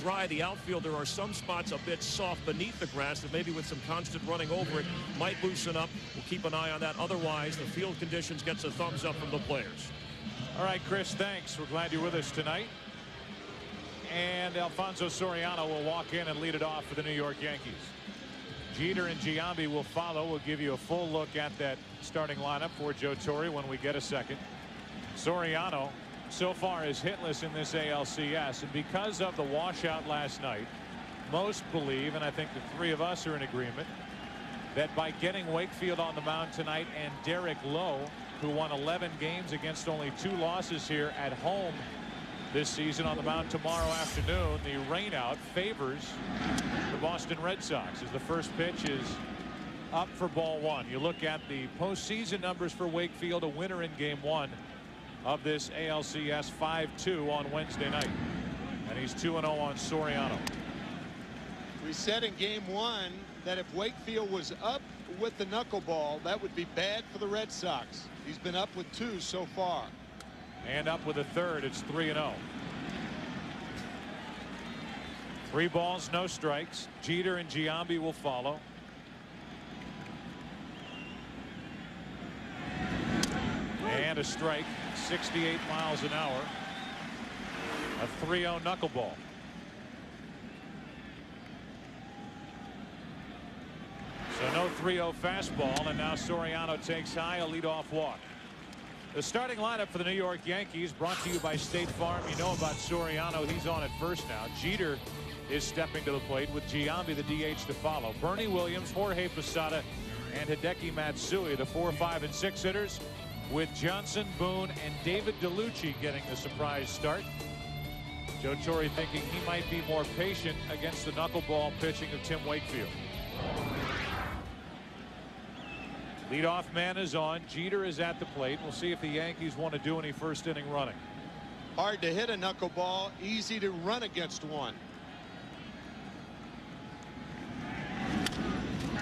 dry. The outfield, there are some spots a bit soft beneath the grass that maybe with some constant running over it might loosen up. We'll keep an eye on that. Otherwise, the field conditions gets a thumbs up from the players. All right, Chris, thanks. We're glad you're with us tonight. And Alfonso Soriano will walk in and lead it off for the New York Yankees. Jeter and Giambi will follow. We'll give you a full look at that starting lineup for Joe Torre when we get a second. Soriano so far is hitless in this ALCS, and because of the washout last night, most believe, and I think the three of us are in agreement, that by getting Wakefield on the mound tonight and Derek Lowe, who won 11 games against only 2 losses here at home this season, on the mound tomorrow afternoon, the rainout favors the Boston Red Sox as the first pitch is up for ball 1. You look at the postseason numbers for Wakefield, a winner in game 1 of this ALCS, 5-2 on Wednesday night, and he's 2-0 on Soriano. We said in game 1 that if Wakefield was up with the knuckleball, that would be bad for the Red Sox. He's been up with 2 so far. And up with a third. It's 3-0. 3 balls, no strikes. Jeter and Giambi will follow. And a strike, 68 miles an hour. A 3-0 knuckleball. So no 3-0 fastball, and now Soriano takes high, a leadoff walk. The starting lineup for the New York Yankees, brought to you by State Farm. You know about Soriano. He's on at first now. Jeter is stepping to the plate with Giambi, the DH, to follow. Bernie Williams, Jorge Posada, and Hideki Matsui, the 4, 5, and 6 hitters, with Johnson, Boone, and David DeLucci getting the surprise start. Joe Torre thinking he might be more patient against the knuckleball pitching of Tim Wakefield. Leadoff man is on. Jeter is at the plate. We'll see if the Yankees want to do any first inning running. Hard to hit a knuckleball, easy to run against one.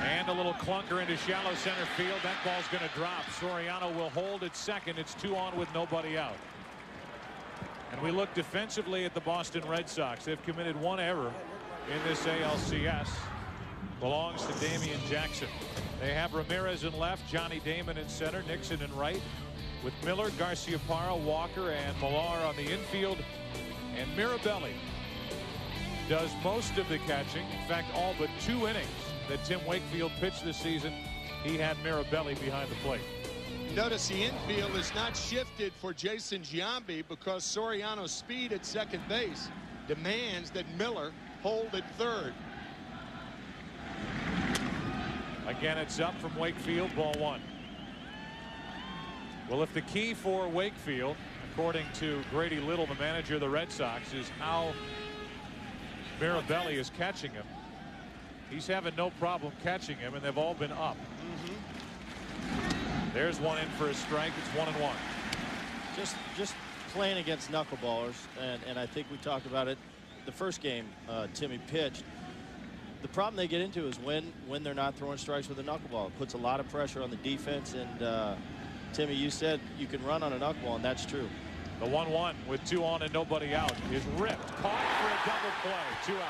And a little clunker into shallow center field. That ball's going to drop. Soriano will hold at second. It's 2 on with nobody out. And we look defensively at the Boston Red Sox. They've committed 1 error in this ALCS. Belongs to Damian Jackson. They have Ramirez in left, Johnny Damon in center, Nixon in right, with Miller, Garciaparra, Walker, and Millar on the infield. And Mirabelli does most of the catching. In fact, all but 2 innings that Tim Wakefield pitched this season, he had Mirabelli behind the plate. Notice the infield is not shifted for Jason Giambi because Soriano's speed at second base demands that Miller hold at third. Again, it's up from Wakefield, ball 1. Well, if the key for Wakefield, according to Grady Little, the manager of the Red Sox, is how Mirabelli is catching him, he's having no problem catching him, and they've all been up. There's one in for a strike. It's 1-1. Just playing against knuckleballers, and I think we talked about it the first game Timmy pitched. The problem they get into is when they're not throwing strikes with a knuckleball. It puts a lot of pressure on the defense. And Timmy, you said you can run on a knuckleball, and that's true. The 1-1 with 2 on and nobody out is ripped. Caught for a double play. 2 out.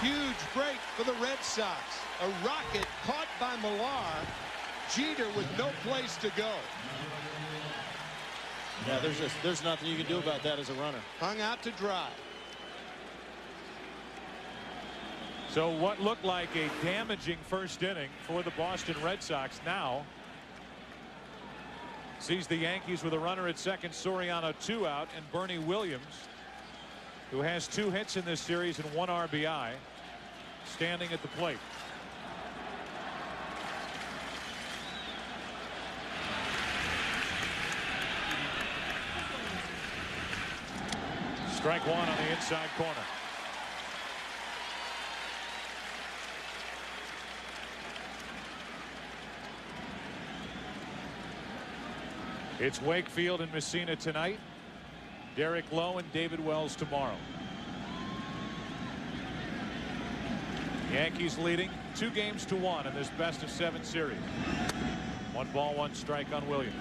Huge break for the Red Sox. A rocket caught by Millar. Jeter with no place to go. Yeah, there's nothing you can do about that as a runner. Hung out to dry. So what looked like a damaging first inning for the Boston Red Sox now sees the Yankees with a runner at second, Soriano 2 out, and Bernie Williams, who has 2 hits in this series and 1 RBI, standing at the plate. Strike 1 on the inside corner. It's Wakefield and Messina tonight. Derek Lowe and David Wells tomorrow. Yankees leading 2-1 in this best-of-7 series. 1 ball, 1 strike on Williams.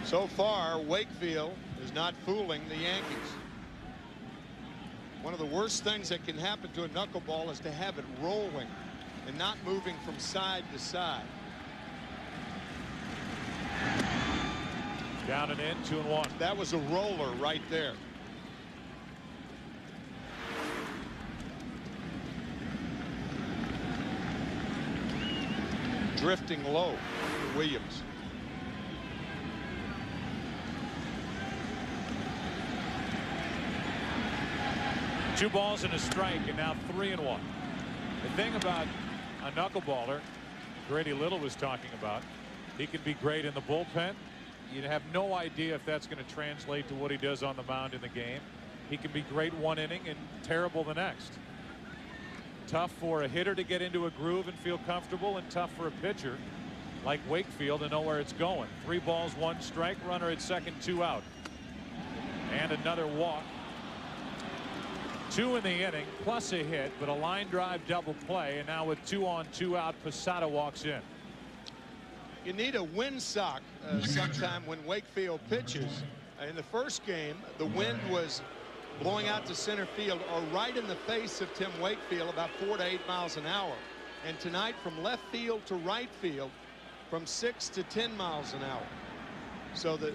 So far, Wakefield is not fooling the Yankees. One of the worst things that can happen to a knuckleball is to have it rolling and not moving from side to side. Down and in, 2-1. That was a roller right there. Drifting low for Williams. Two balls and a strike, and now 3-1. The thing about a knuckleballer, Grady Little was talking about, he can be great in the bullpen. You have no idea if that's going to translate to what he does on the mound in the game. He can be great one inning and terrible the next. Tough for a hitter to get into a groove and feel comfortable, and tough for a pitcher like Wakefield to know where it's going. 3 balls, 1 strike, runner at second, 2 out. And another walk. 2 in the inning, plus a hit, but a line drive double play, and now with 2 on, 2 out, Posada walks in. You need a windsock sometime when Wakefield pitches. In the first game, the wind was blowing out to center field or right in the face of Tim Wakefield, about 4 to 8 miles an hour. And tonight, from left field to right field, from 6 to 10 miles an hour. So the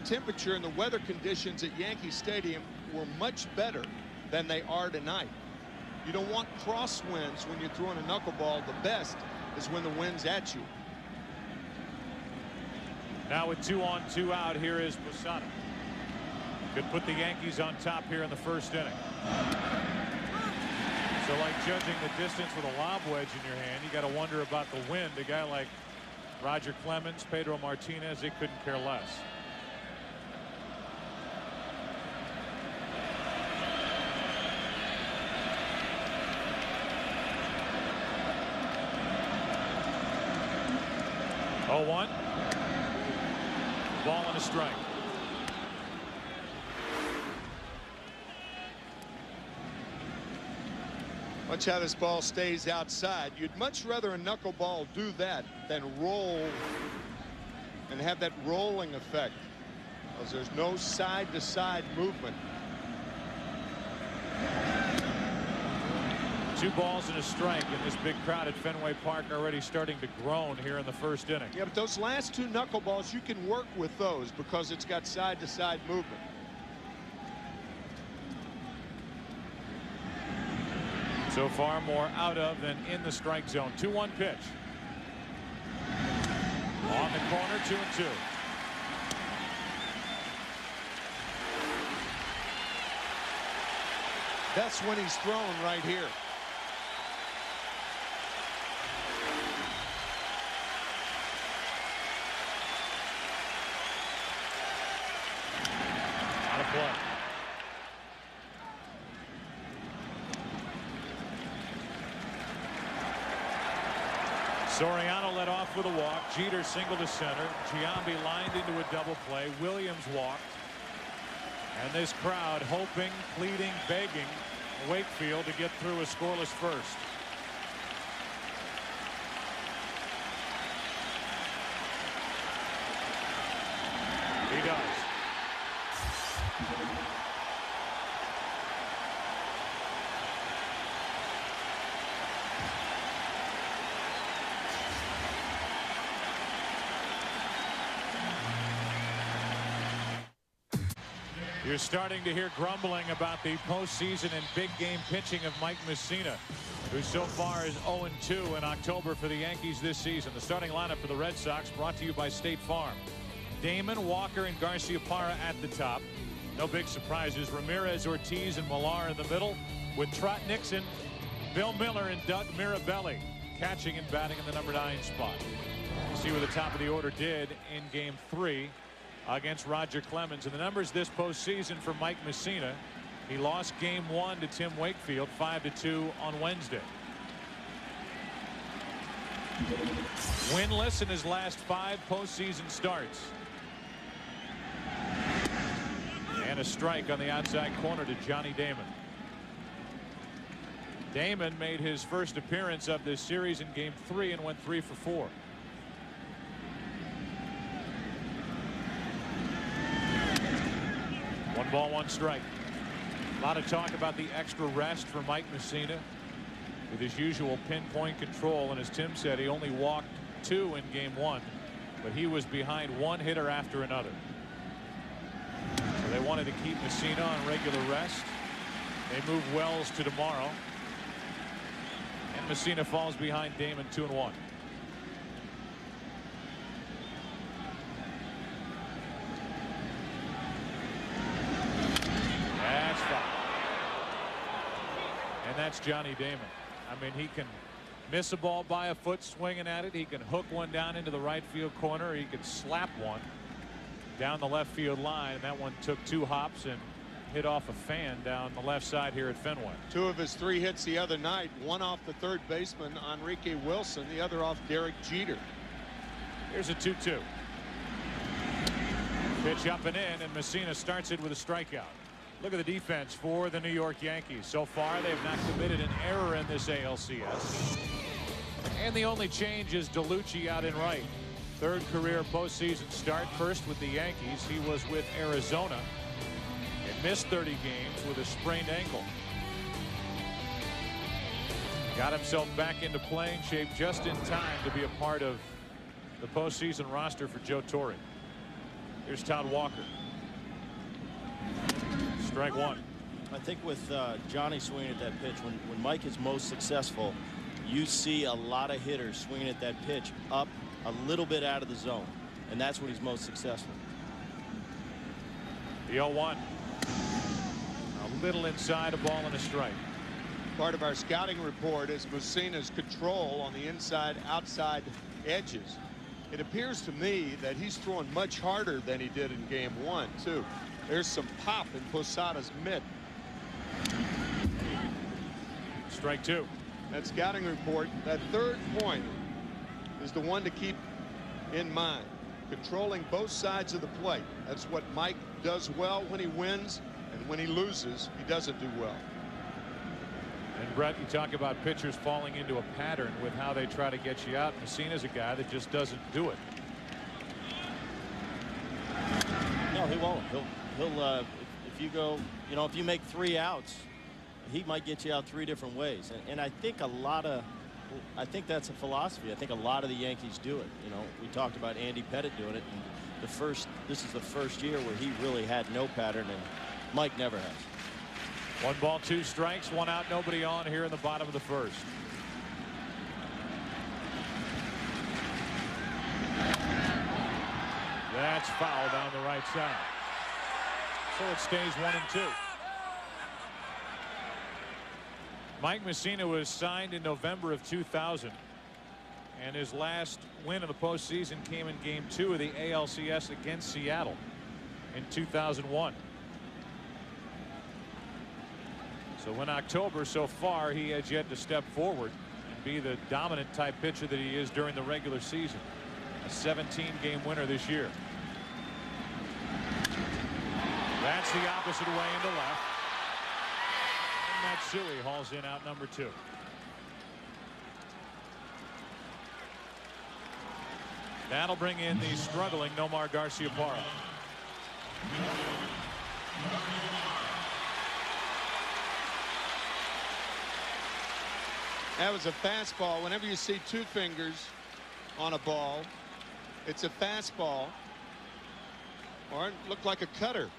temperature and the weather conditions at Yankee Stadium were much better than they are tonight. You don't want crosswinds when you're throwing a knuckleball. The best is when the wind's at you. Now with 2 on, 2 out, here is Posada. Could put the Yankees on top here in the first inning. So like judging the distance with a lob wedge in your hand, you got to wonder about the wind. A guy like Roger Clemens, Pedro Martinez, they couldn't care less. Oh, 1. Ball and a strike. Watch how this ball stays outside. You'd much rather a knuckleball do that than roll and have that rolling effect, because there's no side-to-side movement. 2 balls and a strike, and this big crowd at Fenway Park already starting to groan here in the first inning. Yeah, but those last 2 knuckleballs, you can work with those because it's got side-to-side movement. So far, more out of than in the strike zone. 2-1 pitch. On the corner, 2-2. That's when he's thrown right here. Out of play. Soriano led off with a walk. Jeter single to center. Giambi lined into a double play. Williams walked. And this crowd hoping, pleading, begging Wakefield to get through a scoreless first. He does. You're starting to hear grumbling about the postseason and big game pitching of Mike Mussina, who so far is 0-2 in October for the Yankees this season. The starting lineup for the Red Sox brought to you by State Farm. Damon, Walker, and Garciaparra at the top. No big surprises. Ramirez, Ortiz, and Millar in the middle, with Trot Nixon, Bill Miller, and Doug Mirabelli catching and batting in the number 9 spot. See what the top of the order did in Game 3 against Roger Clemens. And the numbers this postseason for Mike Mussina: he lost Game 1 to Tim Wakefield 5-2 on Wednesday. Winless in his last 5 postseason starts. And a strike on the outside corner to Johnny Damon. Damon made his first appearance of this series in game 3 and went 3 for 4. One ball, one strike. A lot of talk about the extra rest for Mike Mussina with his usual pinpoint control, and as Tim said, he only walked 2 in game 1, but he was behind one hitter after another. So they wanted to keep Mussina on regular rest. They move Wells to tomorrow, and Mussina falls behind Damon 2-1. That's foul. And that's Johnny Damon. I mean, he can miss a ball by a foot swinging at it. He can hook one down into the right field corner. He can slap one down the left field line. And that one took 2 hops and hit off a fan down the left side here at Fenway. 2 of his 3 hits the other night, one off the third baseman Enrique Wilson, the other off Derek Jeter. Here's a 2-2. Pitch up and in, and Mussina starts it with a strikeout. Look at the defense for the New York Yankees. So far, they have not committed an error in this ALCS. And the only change is DeLucci out in right. 3rd career postseason start. First with the Yankees. He was with Arizona and missed 30 games with a sprained ankle. Got himself back into playing shape just in time to be a part of the postseason roster for Joe Torre. Here's Todd Walker. Strike 1. I think with Johnny swinging at that pitch, when Mike is most successful, you see a lot of hitters swinging at that pitch up a little bit out of the zone, and that's when he's most successful. The 0-1. A little inside, a ball and a strike. Part of our scouting report is Mussina's control on the inside outside edges. It appears to me that he's throwing much harder than he did in game 1 too. There's some pop in Posada's mitt. Strike 2. That scouting report, that 3rd point is the one to keep in mind. Controlling both sides of the plate. That's what Mike does well when he wins, and when he loses, he doesn't do well. And Brett, you talk about pitchers falling into a pattern with how they try to get you out. Mussina's a guy that just doesn't do it. No, he won't. He'll if you go, you know, if you make 3 outs, he might get you out 3 different ways. And I think I think that's a philosophy. I think a lot of the Yankees do it. You know, we talked about Andy Pettitte doing it, and this is the first year where he really had no pattern, and Mike never has. 1 ball, 2 strikes, 1 out, nobody on here in the bottom of the 1st. That's foul down the right side. So it stays 1-2. Mike Mussina was signed in November of 2000, and his last win of the postseason came in game 2 of the ALCS against Seattle in 2001. So in October so far, he has yet to step forward and be the dominant type pitcher that he is during the regular season. A 17-game winner this year. That's the opposite way into left. And Matsui hauls in out number 2. That'll bring in the struggling Nomar Garciaparra. That was a fastball. Whenever you see 2 fingers on a ball, it's a fastball, or it looked like a cutter.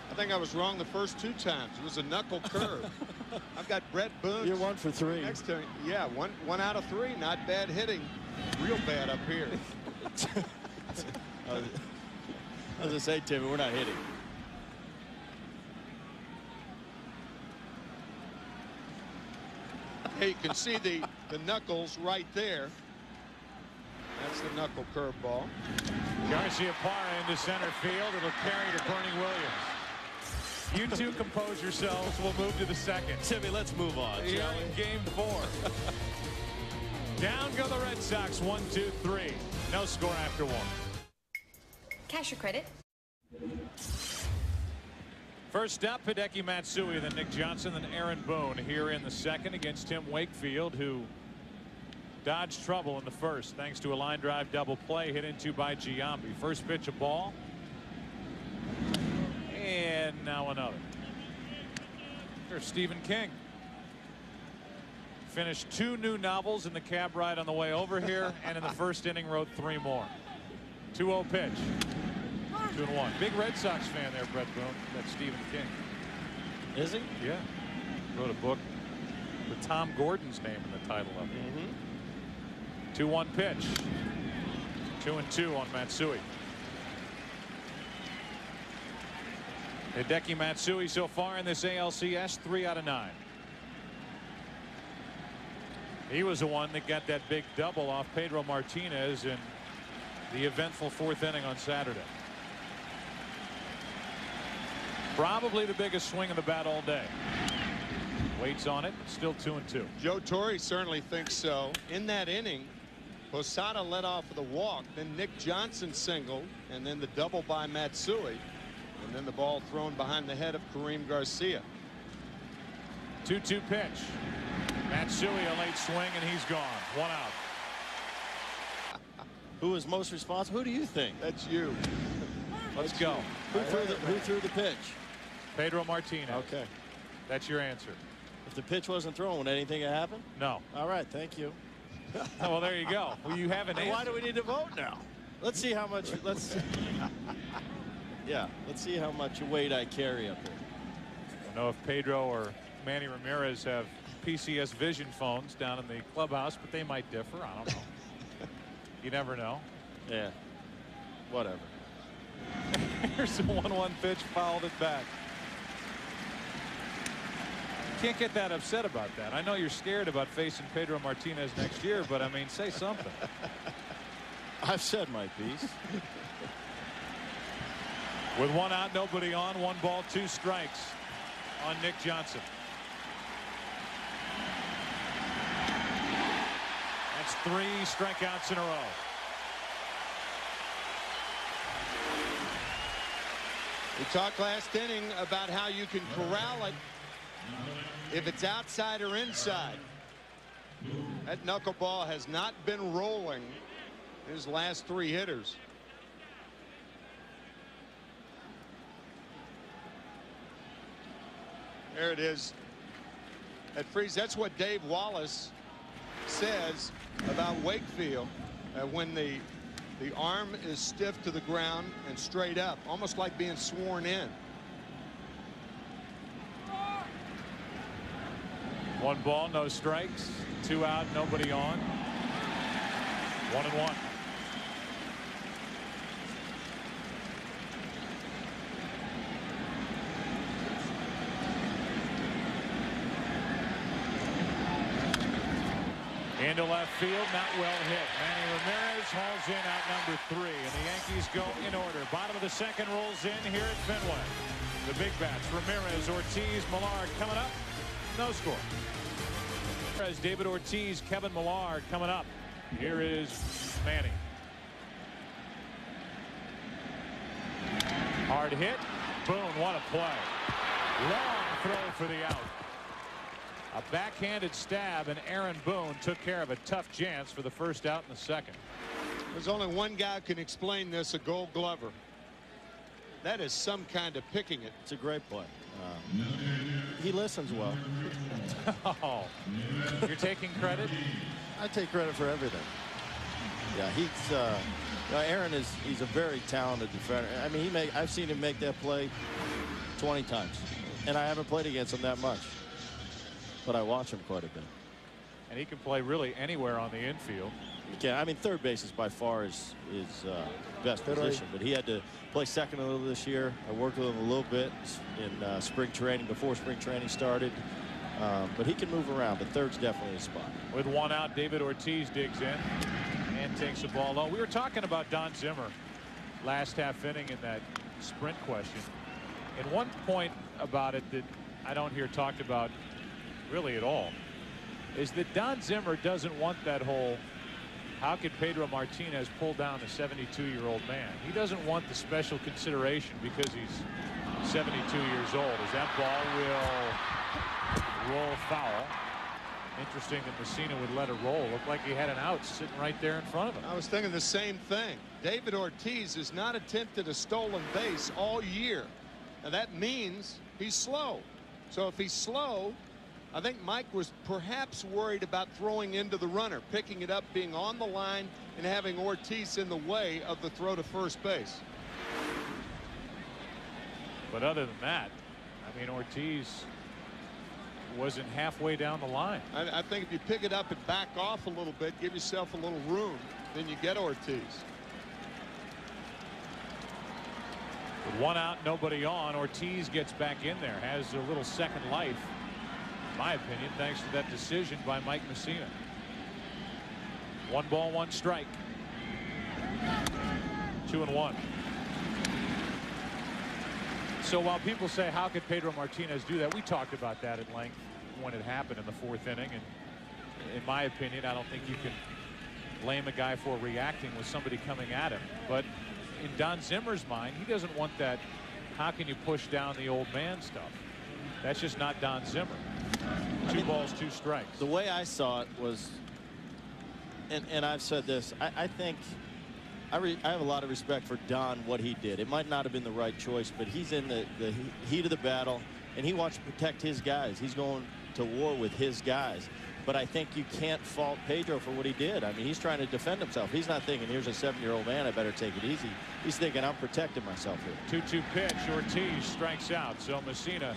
I think I was wrong the first 2 times. It was a knuckle curve. I've got Brett Boone. You're 1 for 3. Next to me. Yeah, one out of 3. Not bad hitting. Real bad up here. I was going to say, Timmy, we're not hitting. Hey, you can see the knuckles right there. That's the knuckle curveball. Garciaparra into center field. It'll carry to Bernie Williams. You 2 compose yourselves. We'll move to the 2nd. Timmy, let's move on. Here in game 4. Down go the Red Sox. 1, 2, 3. No score after 1. Cash or credit? First up, Hideki Matsui, then Nick Johnson, then Aaron Boone here in the second against Tim Wakefield, who dodged trouble in the first thanks to a line drive double play hit into by Giambi. First pitch, a ball. And now another. There's Stephen King. Finished 2 new novels in the cab ride on the way over here, and in the first inning wrote 3 more. 2-0 pitch. 2-1. Big Red Sox fan there, Brett Boone. That's Stephen King. Is he? Yeah. Wrote a book with Tom Gordon's name in the title of it. 2-1 pitch. 2-2 on Matsui. Hideki Matsui so far in this ALCS, 3 out of 9. He was the one that got that big double off Pedro Martinez in the eventful 4th inning on Saturday. Probably the biggest swing of the bat all day. Waits on it, still 2-2. Joe Torre certainly thinks so. In that inning, Posada led off with a walk, then Nick Johnson singled, and then the double by Matsui, and then the ball thrown behind the head of Kareem Garcia. 2-2 pitch. Matsui, a late swing, and he's gone. 1 out. Who is most responsible? Who do you think? That's you. Let's go. Who threw the pitch? Pedro Martinez. Okay. That's your answer. If the pitch wasn't thrown, would anything have happened? No. All right. Thank you. Oh, well, there you go. Well, you have an answer. Why do we need to vote now? Let's see how much. Yeah. Let's see how much weight I carry up here. I don't know if Pedro or Manny Ramirez have PCS Vision phones down in the clubhouse, but they might differ. I don't know. You never know. Yeah. Whatever. Here's the 1-1 pitch, fouled it back. Can't get that upset about that. I know you're scared about facing Pedro Martinez next year, but I mean, say something. I've said my piece. With 1 out, nobody on, 1 ball, 2 strikes on Nick Johnson. That's 3 strikeouts in a row. We talked last inning about how you can corral it if it's outside or inside. That knuckleball has not been rolling his last 3 hitters. There it is. At freeze. That's what Dave Wallace says about Wakefield when the arm is stiff to the ground and straight up, almost like being sworn in. 1 ball, no strikes, 2 out, nobody on. 1-1. Into left field, not well hit. Manny Ramirez hauls in out number 3, and the Yankees go in order. Bottom of the second rolls in here at Fenway. The big bats, Ramirez, Ortiz, Millard coming up. No score. As David Ortiz, Kevin Millard coming up. Here is Manny. Hard hit. Boone, what a play. Long throw for the out. A backhanded stab, and Aaron Boone took care of a tough chance for the first out in the second. There's only one guy who can explain this, a Gold Glover. That is some kind of picking it. It's a great play. He listens well. Oh, you're taking credit? I take credit for everything. Yeah, Aaron he's a very talented defender. I mean, I've seen him make that play 20 times, and I haven't played against him that much, but I watch him quite a bit. And he can play really anywhere on the infield. Yeah, I mean, third base is by far his best position, but he had to play second a little this year. I worked with him a little bit in spring training, before spring training started, but he can move around, but third's definitely his spot. With 1 out, David Ortiz digs in and takes the ball low. We were talking about Don Zimmer last half inning in that sprint question, and one point about it that I don't hear talked about really at all is that Don Zimmer doesn't want that whole How could Pedro Martinez pull down a 72-year-old man? He doesn't want the special consideration because he's 72 years old. As that ball will roll foul. Interesting that Messina would let it roll. Looked like he had an out sitting right there in front of him. I was thinking the same thing. David Ortiz has not attempted a stolen base all year. And that means he's slow. So if he's slow, I think Mike was perhaps worried about throwing into the runner, picking it up, being on the line, and having Ortiz in the way of the throw to first base. But other than that, I mean, Ortiz wasn't halfway down the line. I think if you pick it up and back off a little bit, give yourself a little room, then you get Ortiz. With one out, nobody on, Ortiz gets back in there, has a little second life, in my opinion, thanks to that decision by Mike Messina. 1 ball, 1 strike. 2-1. So while people say, how could Pedro Martinez do that? We talked about that at length when it happened in the 4th inning. And in my opinion, I don't think you can blame a guy for reacting with somebody coming at him. But in Don Zimmer's mind, he doesn't want that how can you push down the old man stuff. That's just not Don Zimmer. 2 balls, 2 strikes. The way I saw it was, and I've said this, I think I have a lot of respect for Don, what he did. It might not have been the right choice, but he's in the heat of the battle, and he wants to protect his guys. He's going to war with his guys. But I think you can't fault Pedro for what he did. I mean, he's trying to defend himself. He's not thinking, here's a 7-year-old man, I better take it easy. He's thinking, I'm protecting myself here. 2-2 pitch. Ortiz strikes out. So Messina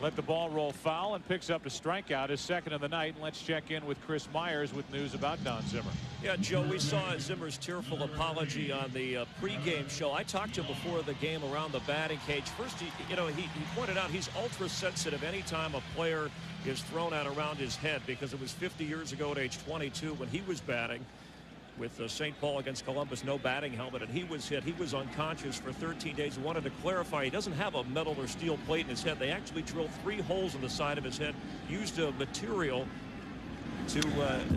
let the ball roll foul and picks up a strikeout, his second of the night. And let's check in with Chris Myers with news about Don Zimmer. Yeah, Joe, we saw Zimmer's tearful apology on the pregame show. I talked to him before the game around the batting cage. First, he pointed out he's ultra sensitive anytime a player is thrown out around his head, because it was 50 years ago at age 22 when he was batting with St. Paul against Columbus, no batting helmet, and he was hit. He was unconscious for 13 days. He wanted to clarify he doesn't have a metal or steel plate in his head. They actually drilled 3 holes in the side of his head, used a material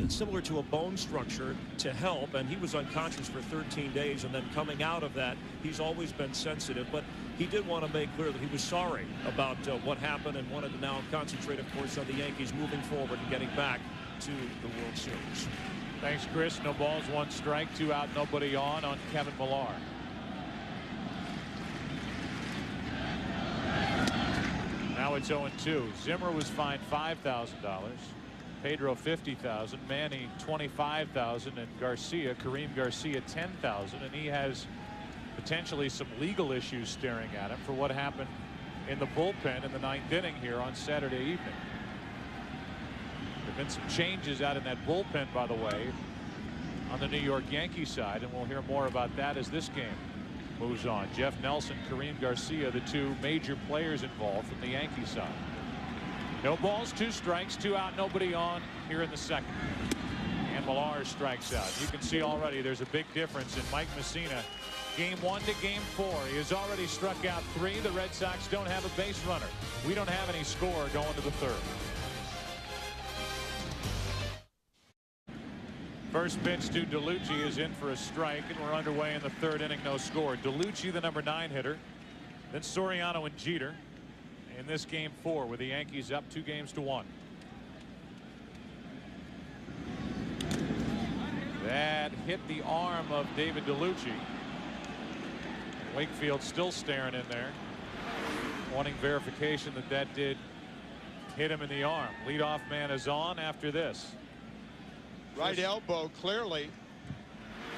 similar to a bone structure to help, and he was unconscious for 13 days. And then coming out of that, he's always been sensitive, but he did want to make clear that he was sorry about what happened and wanted to now concentrate, of course, on the Yankees moving forward and getting back to the World Series. Thanks, Chris. No balls, 1 strike, 2 out, nobody on Kevin Millar. Now it's 0-2. Zimmer was fined $5,000. Pedro $50,000, Manny $25,000, and Kareem Garcia $10,000, and he has potentially some legal issues staring at him for what happened in the bullpen in the 9th inning here on Saturday evening. There have been some changes out in that bullpen, by the way, on the New York Yankees side, and we'll hear more about that as this game moves on. Jeff Nelson, Kareem Garcia, the 2 major players involved from the Yankees side. No balls, 2 strikes, 2 out, nobody on here in the second. And Millar strikes out. You can see already there's a big difference in Mike Messina. Game 1 to game 4. He has already struck out 3. The Red Sox don't have a base runner. We don't have any score going to the 3rd. First pitch to DeLucci is in for a strike, and we're underway in the 3rd inning, no score. DeLucci, the number 9 hitter, then Soriano and Jeter in this game 4, with the Yankees up 2-1. That hit the arm of David DeLucci. Wakefield still staring in there, wanting verification that did hit him in the arm. Leadoff man is on after this. Right elbow clearly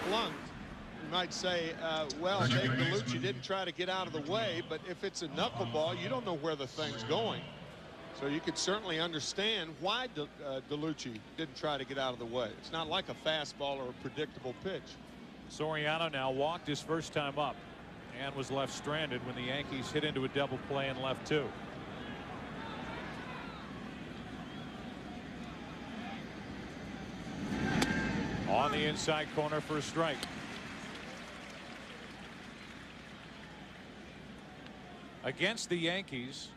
blunt. You might say, well, David DeLucci didn't try to get out of the way, but if it's a knuckleball, you don't know where the thing's going. So you could certainly understand why DeLucci didn't try to get out of the way. It's not like a fastball or a predictable pitch. Soriano now walked his first time up and was left stranded when the Yankees hit into a double play and left 2. On the inside corner for a strike. Against the Yankees,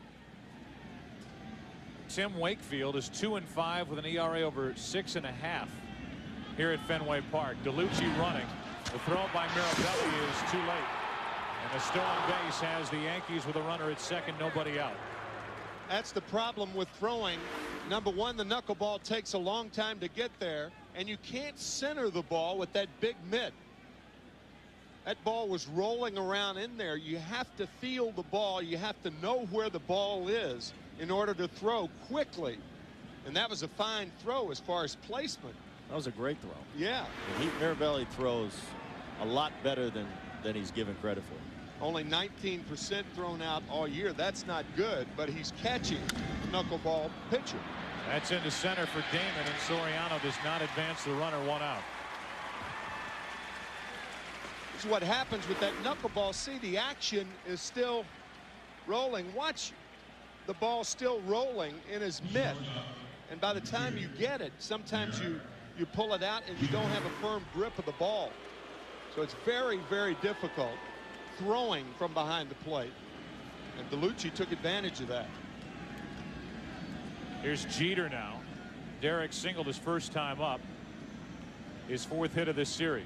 Tim Wakefield is 2-5 with an ERA over 6.5. here at Fenway Park. DeLucci running. The throw by Mirabelli is too late. And the still on base has the Yankees with a runner at second, nobody out. That's the problem with throwing. Number one, the knuckleball takes a long time to get there, and you can't center the ball with that big mitt. That ball was rolling around in there. You have to feel the ball. You have to know where the ball is in order to throw quickly. And that was a fine throw as far as placement. That was a great throw. Yeah. Mirabelli throws a lot better than he's given credit for. Only 19% thrown out all year. That's not good, but he's catching the knuckleball pitcher. That's into center for Damon, and Soriano does not advance the runner, one out. This is what happens with that knuckleball. See, the action is still rolling. Watch the ball still rolling in his mitt. And by the time you get it, sometimes you pull it out and you don't have a firm grip of the ball. So it's very, very difficult throwing from behind the plate. And DeLucci took advantage of that. Here's Jeter now. Derek singled his first time up. His fourth hit of this series.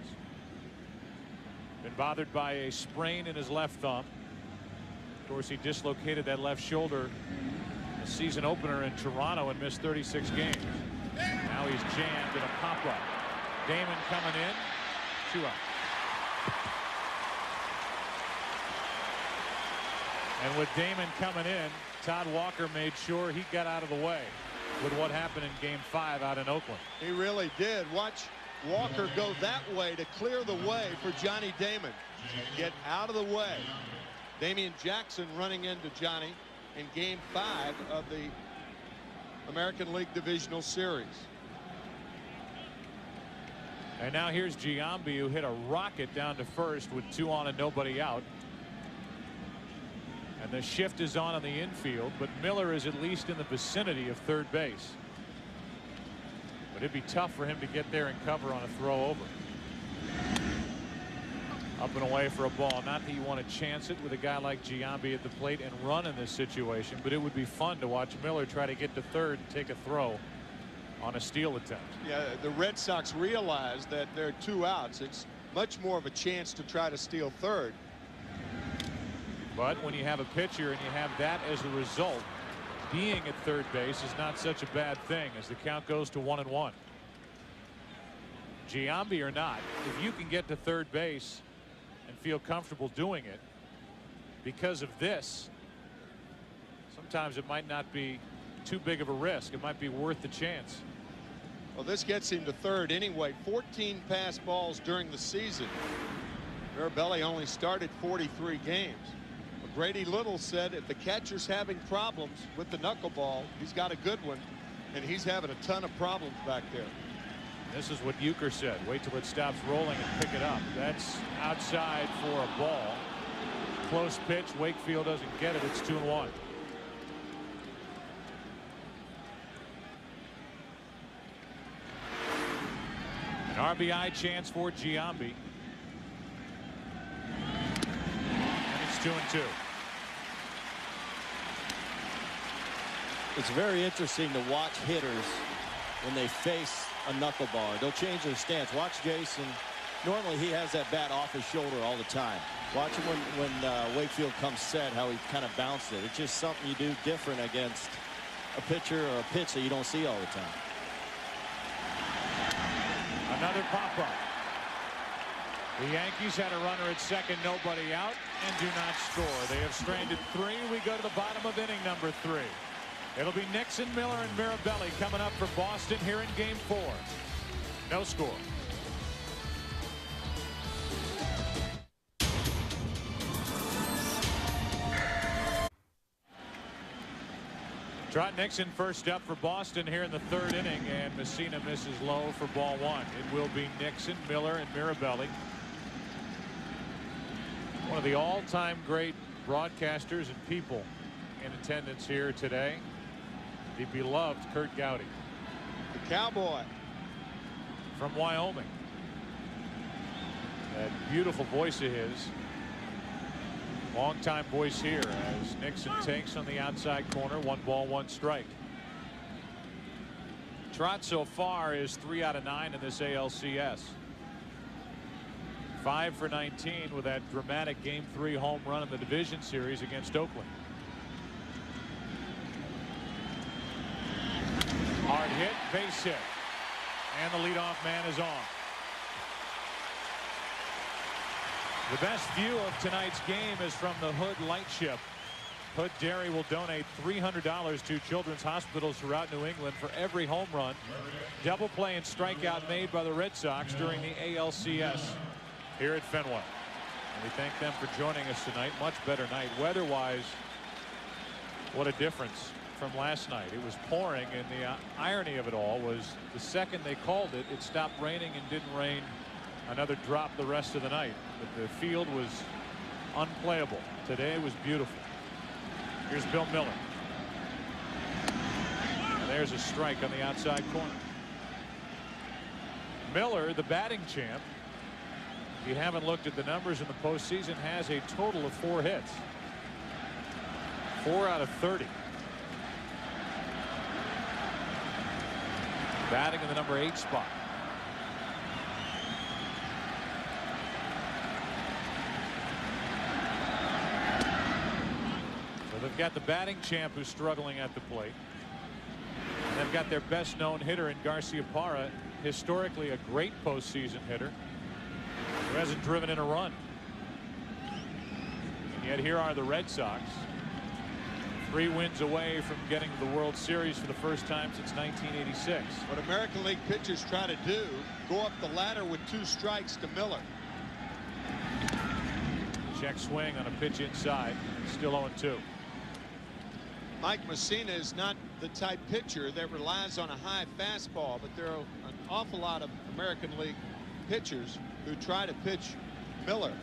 Been bothered by a sprain in his left thumb. Of course, he dislocated that left shoulder the season opener in Toronto and missed 36 games. Now he's jammed in a pop-up. Damon coming in. 2 out. And with Damon coming in, Todd Walker made sure he got out of the way with what happened in Game 5 out in Oakland. He really did. Watch Walker go that way to clear the way for Johnny Damon. Get out of the way. Damian Jackson running into Johnny in Game 5 of the American League Divisional Series. And now here's Giambi, who hit a rocket down to first with 2 on and nobody out. And the shift is on the infield, but Miller is at least in the vicinity of third base. But it'd be tough for him to get there and cover on a throw over. Up and away for a ball. Not that you want to chance it with a guy like Giambi at the plate and run in this situation, but it would be fun to watch Miller try to get to third and take a throw on a steal attempt. Yeah, the Red Sox realize that there are 2 outs. It's much more of a chance to try to steal third. But when you have a pitcher and you have that as a result, being at third base is not such a bad thing as the count goes to 1-1. Giambi or not, if you can get to third base and feel comfortable doing it because of this, sometimes it might not be too big of a risk. It might be worth the chance. Well, this gets him to third anyway. 14 pass balls during the season. Mirabelli only started 43 games. Grady Little said if the catcher's having problems with the knuckleball, he's got a good one, and he's having a ton of problems back there. This is what Euchre said. Wait till it stops rolling and pick it up. That's outside for a ball. Close pitch. Wakefield doesn't get it. It's 2-1. An RBI chance for Giambi. And it's 2-2. It's very interesting to watch hitters when they face a knuckleball. They'll change their stance. Watch Jason. Normally he has that bat off his shoulder all the time. Watch him when Wakefield comes set, how he kind of bounced it. It's just something you do different against a pitcher or a pitch that you don't see all the time. Another pop-up. The Yankees had a runner at second, nobody out, and do not score. They have stranded 3. We go to the bottom of inning number 3. It'll be Nixon, Miller, and Mirabelli coming up for Boston here in Game 4. No score. Trot Nixon first up for Boston here in the 3rd inning, and Messina misses low for ball 1. It will be Nixon, Miller, and Mirabelli. One of the all-time great broadcasters and people in attendance here today, the beloved Kurt Gowdy. The Cowboy. From Wyoming. That beautiful voice of his. Long-time voice here as Nixon takes on the outside corner. 1 ball, 1 strike. Trot so far is 3 out of 9 in this ALCS. 5 for 19 with that dramatic Game 3 home run in the division series against Oakland. Hard hit, base hit, and the leadoff man is on. The best view of tonight's game is from the Hood Lightship. Hood Dairy will donate $300 to children's hospitals throughout New England for every home run, double play, and strikeout made by the Red Sox during the ALCS here at Fenway. And we thank them for joining us tonight. Much better night weather-wise. What a difference from last night. It was pouring, and the irony of it all was the second they called it, it stopped raining and didn't rain another drop the rest of the night. But the field was unplayable. Today was beautiful. Here's Bill Miller. And there's a strike on the outside corner. Miller, the batting champ, if you haven't looked at the numbers in the postseason, has a total of 4 hits. 4 out of 30. Batting in the number 8 spot. They've got the batting champ who's struggling at the plate. And they've got their best known hitter in Garciaparra, historically a great postseason hitter who hasn't driven in a run. And yet here are the Red Sox, 3 wins away from getting to the World Series for the first time since 1986. What American League pitchers try to do, go up the ladder with 2 strikes to Miller. Check swing on a pitch inside. Still 0-2. Mike Messina is not the type pitcher that relies on a high fastball, but there are an awful lot of American League pitchers who try to pitch Miller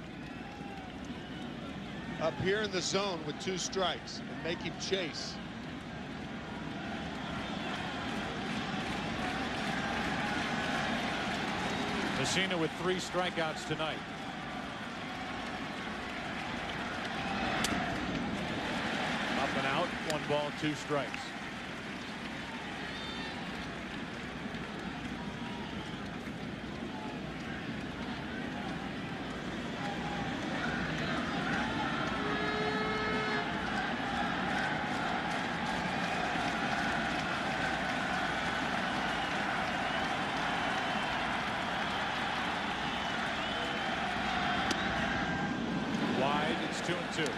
up here in the zone with 2 strikes and make him chase. Messina with 3 strikeouts tonight. Up and out, 1 ball, 2 strikes. Wide, it's 2-2.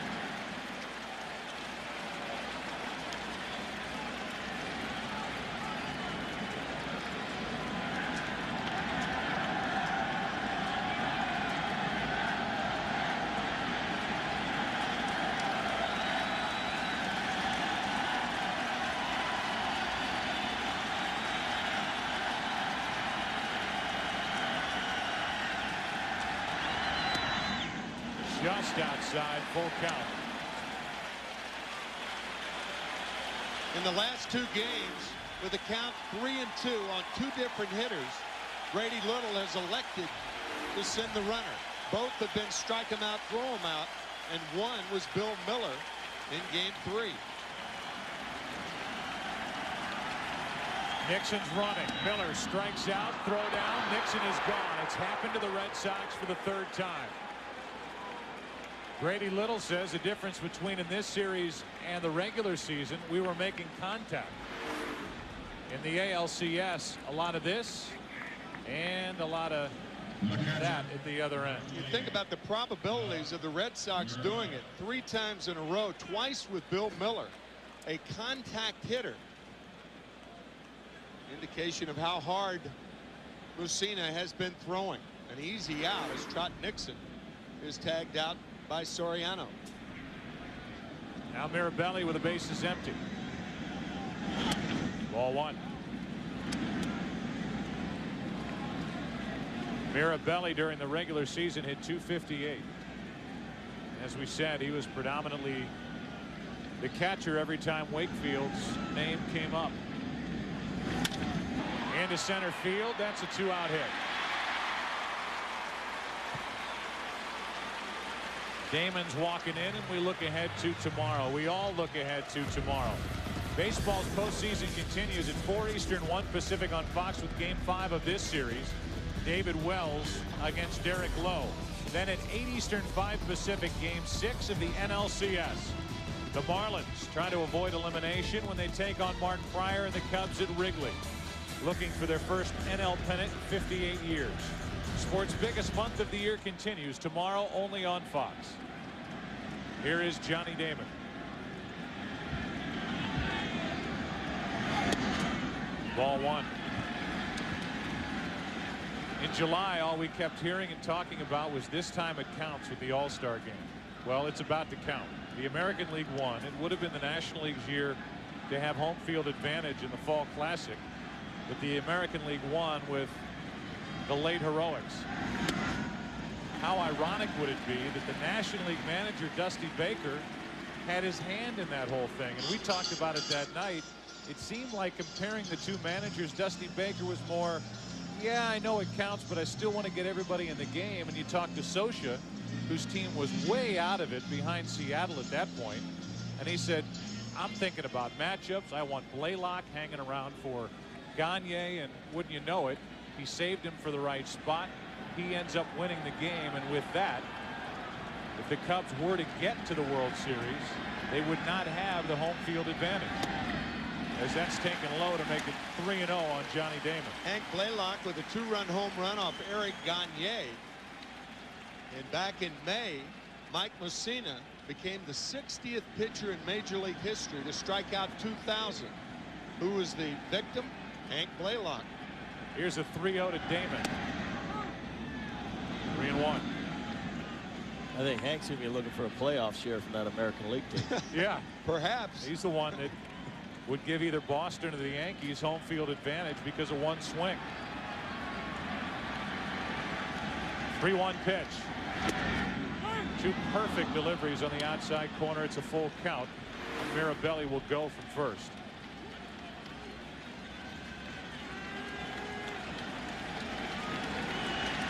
Just outside, full count. In the last 2 games, with a count 3-2 on 2 different hitters, Grady Little has elected to send the runner. Both have been strike him out, throw him out, and one was Bill Miller in Game 3. Nixon's running. Miller strikes out, throw down. Nixon is gone. It's happened to the Red Sox for the 3rd time. Grady Little says the difference between in this series and the regular season, we were making contact. In the ALCS, a lot of this and a lot of that at the other end. You think about the probabilities of the Red Sox doing it 3 times in a row, twice with Bill Miller, a contact hitter. Indication of how hard Messina has been throwing. An easy out as Trot Nixon is tagged out by Soriano. Now Mirabelli with the bases empty. Ball 1. Mirabelli during the regular season hit .258. As we said, he was predominantly the catcher every time Wakefield's name came up. Into center field. That's a 2-out hit. Damon's walking in, and we look ahead to tomorrow. We all look ahead to tomorrow. Baseball's postseason continues at 4 Eastern, 1 Pacific on Fox with Game 5 of this series. David Wells against Derek Lowe. Then at 8 Eastern, 5 Pacific, Game 6 of the NLCS. The Marlins trying to avoid elimination when they take on Mark Pryor and the Cubs at Wrigley, looking for their first NL pennant in 58 years. Sports' biggest month of the year continues tomorrow only on Fox. Here is Johnny Damon. Ball 1. In July, all we kept hearing and talking about was this time it counts with the All-Star game. Well, it's about to count. The American League won. It would have been the National League's year to have home field advantage in the Fall Classic, but the American League won with the late heroics. How ironic would it be that the National League manager, Dusty Baker, had his hand in that whole thing? And we talked about it that night. It seemed like comparing the two managers, Dusty Baker was more, yeah, I know it counts, but I still want to get everybody in the game. And you talk to Scioscia, whose team was way out of it behind Seattle at that point, and he said, I'm thinking about matchups. I want Blaylock hanging around for Gagne, and wouldn't you know it, he saved him for the right spot. He ends up winning the game, and with that, if the Cubs were to get to the World Series, they would not have the home field advantage, as that's taken low to make it 3-0 on Johnny Damon. Hank Blaylock with a 2-run home run off Eric Gagne. And back in May, Mike Mussina became the 60th pitcher in Major League history to strike out 2,000. Who was the victim? Hank Blaylock. Here's a 3-0 to Damon. 3-1. I think Hank's going to be looking for a playoff share from that American League team. Yeah, perhaps. He's the one that would give either Boston or the Yankees home field advantage because of one swing. 3-1 pitch. 2 perfect deliveries on the outside corner. It's a full count. Mirabelli will go from first.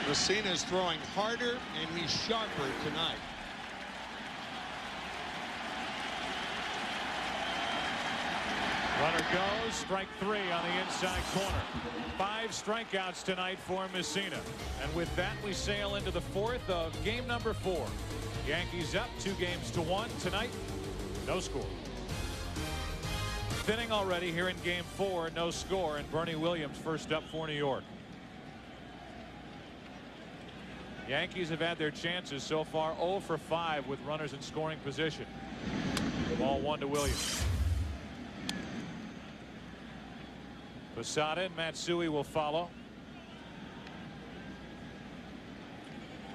Mussina's throwing harder and he's sharper tonight. Runner goes, strike 3 on the inside corner. 5 strikeouts tonight for Mussina. And with that, we sail into the 4th of game number 4. Yankees up 2-1 tonight. No score. Thinning already here in game 4. No score. And Bernie Williams first up for New York. Yankees have had their chances so far. 0 for 5 with runners in scoring position. Ball 1 to Williams. Posada and Matsui will follow.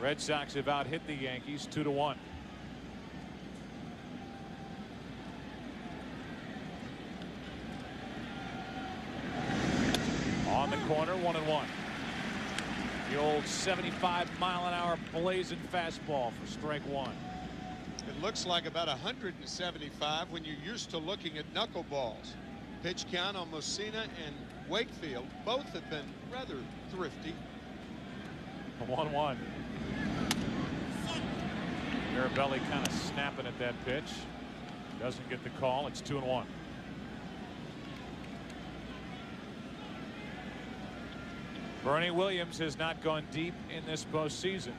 Red Sox have out hit the Yankees 2-1. On the corner, 1-1. The old 75-mile-an-hour blazing fastball for strike 1. It looks like about 175 when you're used to looking at knuckleballs. Pitch count on Mussina and Wakefield. Both have been rather thrifty. 1-1. Mirabelli kind of snapping at that pitch. Doesn't get the call. It's 2-1. Bernie Williams has not gone deep in this postseason.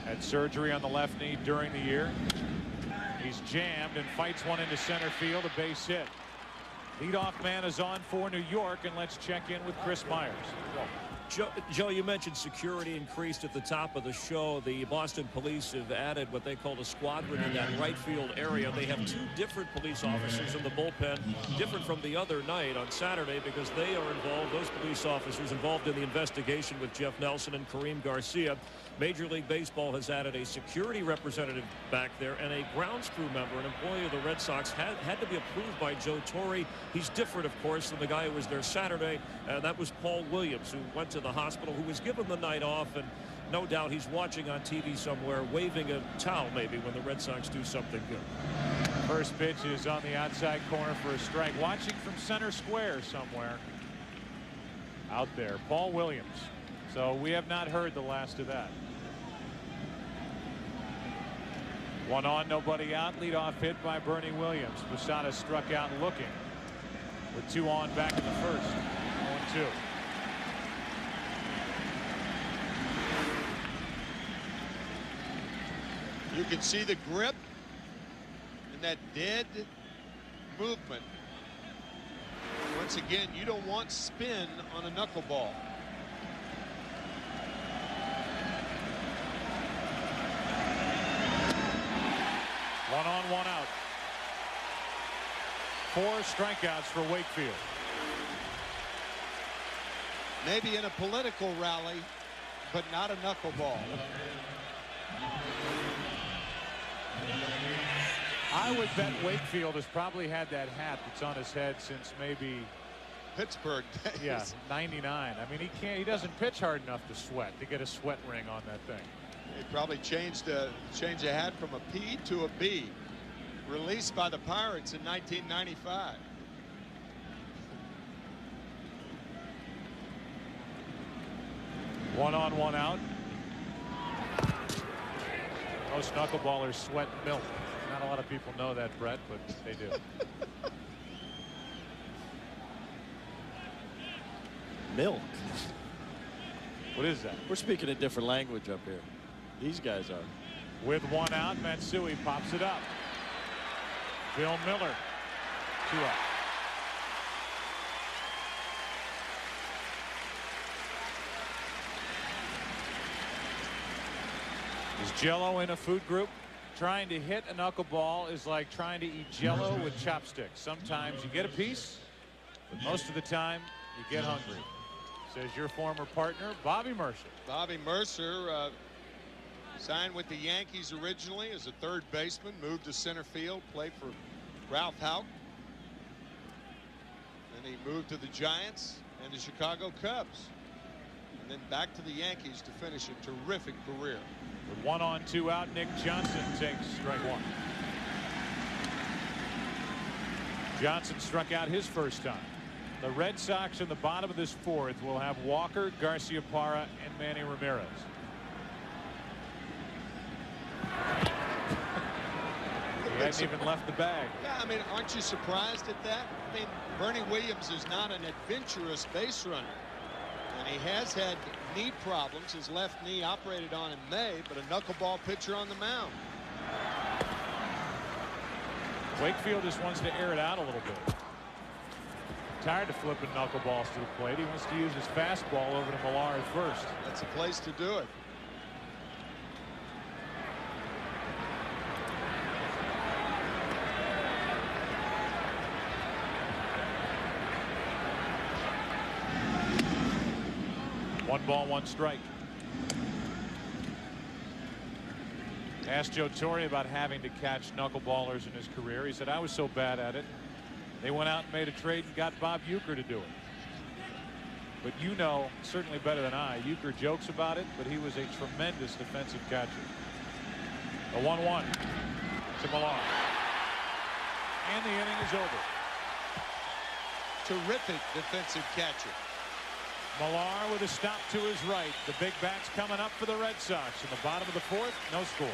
Had surgery on the left knee during the year. He's jammed and fights one into center field, a base hit. Leadoff man is on for New York, and let's check in with Chris Myers. Joe, you mentioned security increased at the top of the show. The Boston police have added what they call a squadron in that right field area. They have 2 different police officers in the bullpen, different from the other night on Saturday, because they are involved, those police officers involved in the investigation with Jeff Nelson and Kareem Garcia. Major League Baseball has added a security representative back there, and a grounds crew member, an employee of the Red Sox, had to be approved by Joe Torre. He's different, of course, than the guy who was there Saturday. That was Paul Williams, who went to the hospital, who was given the night off, and no doubt he's watching on TV somewhere, waving a towel maybe when the Red Sox do something good. First pitch is on the outside corner for a strike. Watching from center square somewhere out there, Paul Williams. So we have not heard the last of that. One on, nobody out. Leadoff hit by Bernie Williams. Posada struck out looking with 2 on back in the first. 0-2. You can see the grip and that dead movement. Once again, you don't want spin on a knuckleball. One on, one out. 4 strikeouts for Wakefield. Maybe in a political rally, but not a knuckleball. I would bet Wakefield has probably had that hat that's on his head since maybe Pittsburgh days. Yeah, 99. I mean, he doesn't pitch hard enough to sweat, to get a sweat ring on that thing. He probably changed a hat from a P to a B. Released by the Pirates in 1995. One on, one out. Most knuckleballers sweat milk. Not a lot of people know that, Brett, but they do. Milk. What is that? We're speaking a different language up here. These guys are. With 1 out, Matsui pops it up. Bill Miller, 2 out. Is Jello in a food group? Trying to hit a knuckleball is like trying to eat Jello with chopsticks. Sometimes you get a piece, but most of the time you get hungry. Says your former partner, Bobby Mercer. Bobby Mercer signed with the Yankees originally as a third baseman, moved to center field, played for Ralph Houck. Then he moved to the Giants and the Chicago Cubs. And then back to the Yankees to finish a terrific career. With 1 on, 2 out, Nick Johnson takes strike 1. Johnson struck out his first time. The Red Sox in the bottom of this 4th will have Walker, Garciaparra, and Manny Ramirez. He hadn't even left the bag. Yeah, I mean, aren't you surprised at that? I mean, Bernie Williams is not an adventurous base runner. And he has had knee problems. His left knee operated on in May, but a knuckleball pitcher on the mound. Wakefield just wants to air it out a little bit. Tired of flipping knuckleballs to the plate. He wants to use his fastball over to Millar at first. That's a place to do it. One ball, 1 strike. Asked Joe Torre about having to catch knuckleballers in his career. He said, I was so bad at it. They went out and made a trade and got Bob Uecker to do it. But you know certainly better than I. Uecker jokes about it, but he was a tremendous defensive catcher. The 1-1 to Millar. And the inning is over. Terrific defensive catcher. Millar with a stop to his right. The big bats coming up for the Red Sox. In the bottom of the 4th, no score.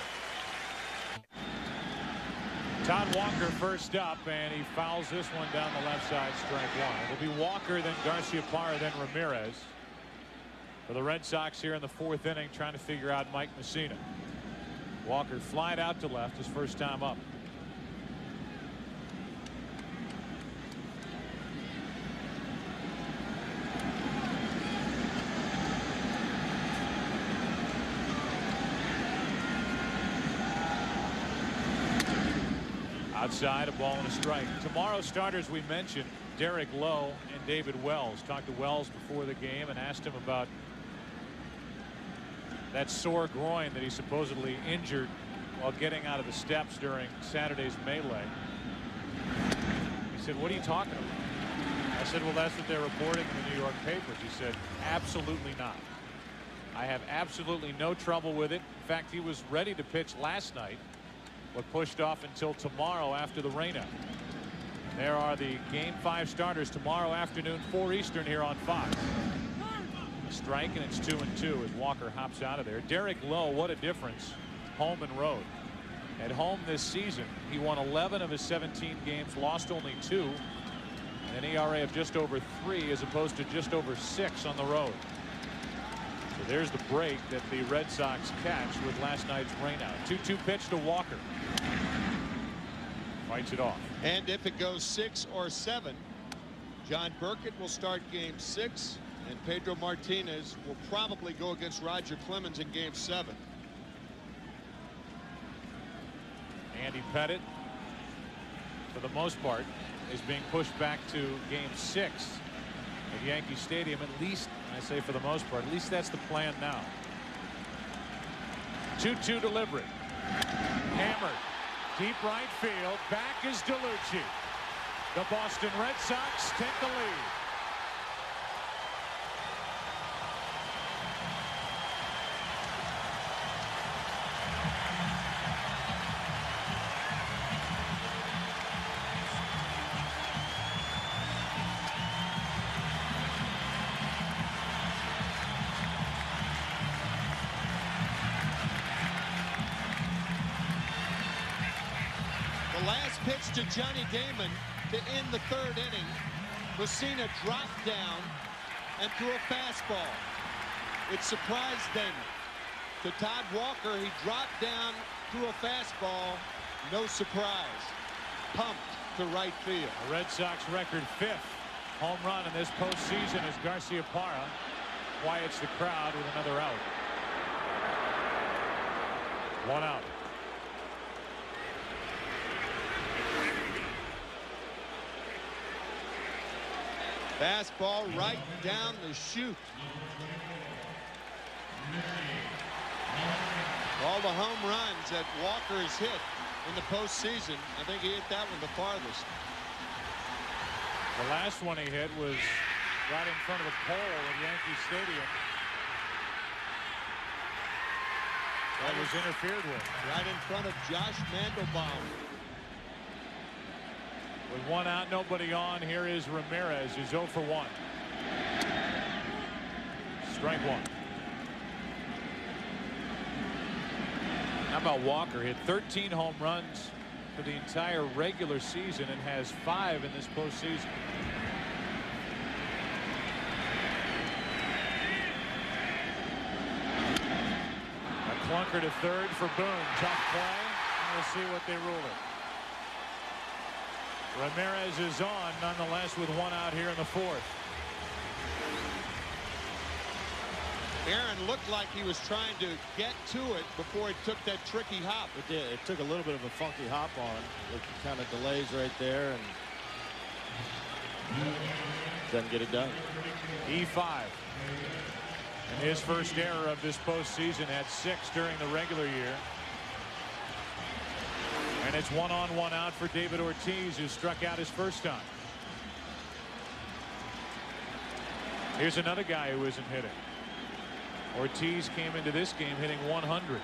Todd Walker first up, and he fouls this one down the left side, strike 1. It'll be Walker, then Garciaparra, then Ramirez. For the Red Sox here in the 4th inning, trying to figure out Mike Messina. Walker flied out to left his first time up. Outside, a ball and a strike. Tomorrow's starters we mentioned, Derek Lowe and David Wells. Talked to Wells before the game and asked him about that sore groin that he supposedly injured while getting out of the steps during Saturday's melee. He said, what are you talking about? I said, well, that's what they're reporting in the New York papers. He said, absolutely not. I have absolutely no trouble with it. In fact, he was ready to pitch last night, but pushed off until tomorrow after the rainout. There are the Game 5 starters tomorrow afternoon, 4 Eastern here on Fox. A strike, and it's 2-2 as Walker hops out of there. Derek Lowe, what a difference, home and road. At home this season, he won 11 of his 17 games, lost only 2, and an ERA of just over 3 as opposed to just over 6 on the road. So there's the break that the Red Sox catch with last night's rainout. 2-2 pitch to Walker. Fights it off. And if it goes 6 or 7, John Burkett will start game 6, and Pedro Martinez will probably go against Roger Clemens in game 7. Andy Pettit, for the most part, is being pushed back to game 6 at Yankee Stadium. At least, I say for the most part, at least that's the plan now. 2-2 delivery. Hammered. Deep right field. Back is DeLucci. The Boston Red Sox take the lead. The last pitch to Johnny Damon to end the 3rd inning. Messina dropped down and threw a fastball. It surprised Damon. To Todd Walker, he dropped down, threw a fastball. No surprise. Pumped to right field. The Red Sox record 5th home run in this postseason as Garcia Parra quiets the crowd with another out. 1 out. Fastball right down the chute. All the home runs that Walker has hit in the postseason, I think he hit that one the farthest. The last one he hit was right in front of the pole at Yankee Stadium. That was interfered with. Right in front of Josh Mandelbaum. With 1 out, nobody on, here is Ramirez, who's 0 for 1. Strike 1. How about Walker? Hit 13 home runs for the entire regular season and has 5 in this postseason. A clunker to 3rd for Boone. Tough play. And we'll see what they rule it. Ramirez is on nonetheless with 1 out here in the 4th. Aaron looked like he was trying to get to it before he took that tricky hop. It did. It took a little bit of a funky hop on him. It kind of delays right there and doesn't get it done. E5. And his first error of this postseason, had 6 during the regular year. And it's 1 on 1 out for David Ortiz, who struck out his first time. Here's another guy who isn't hitting. Ortiz came into this game hitting 100.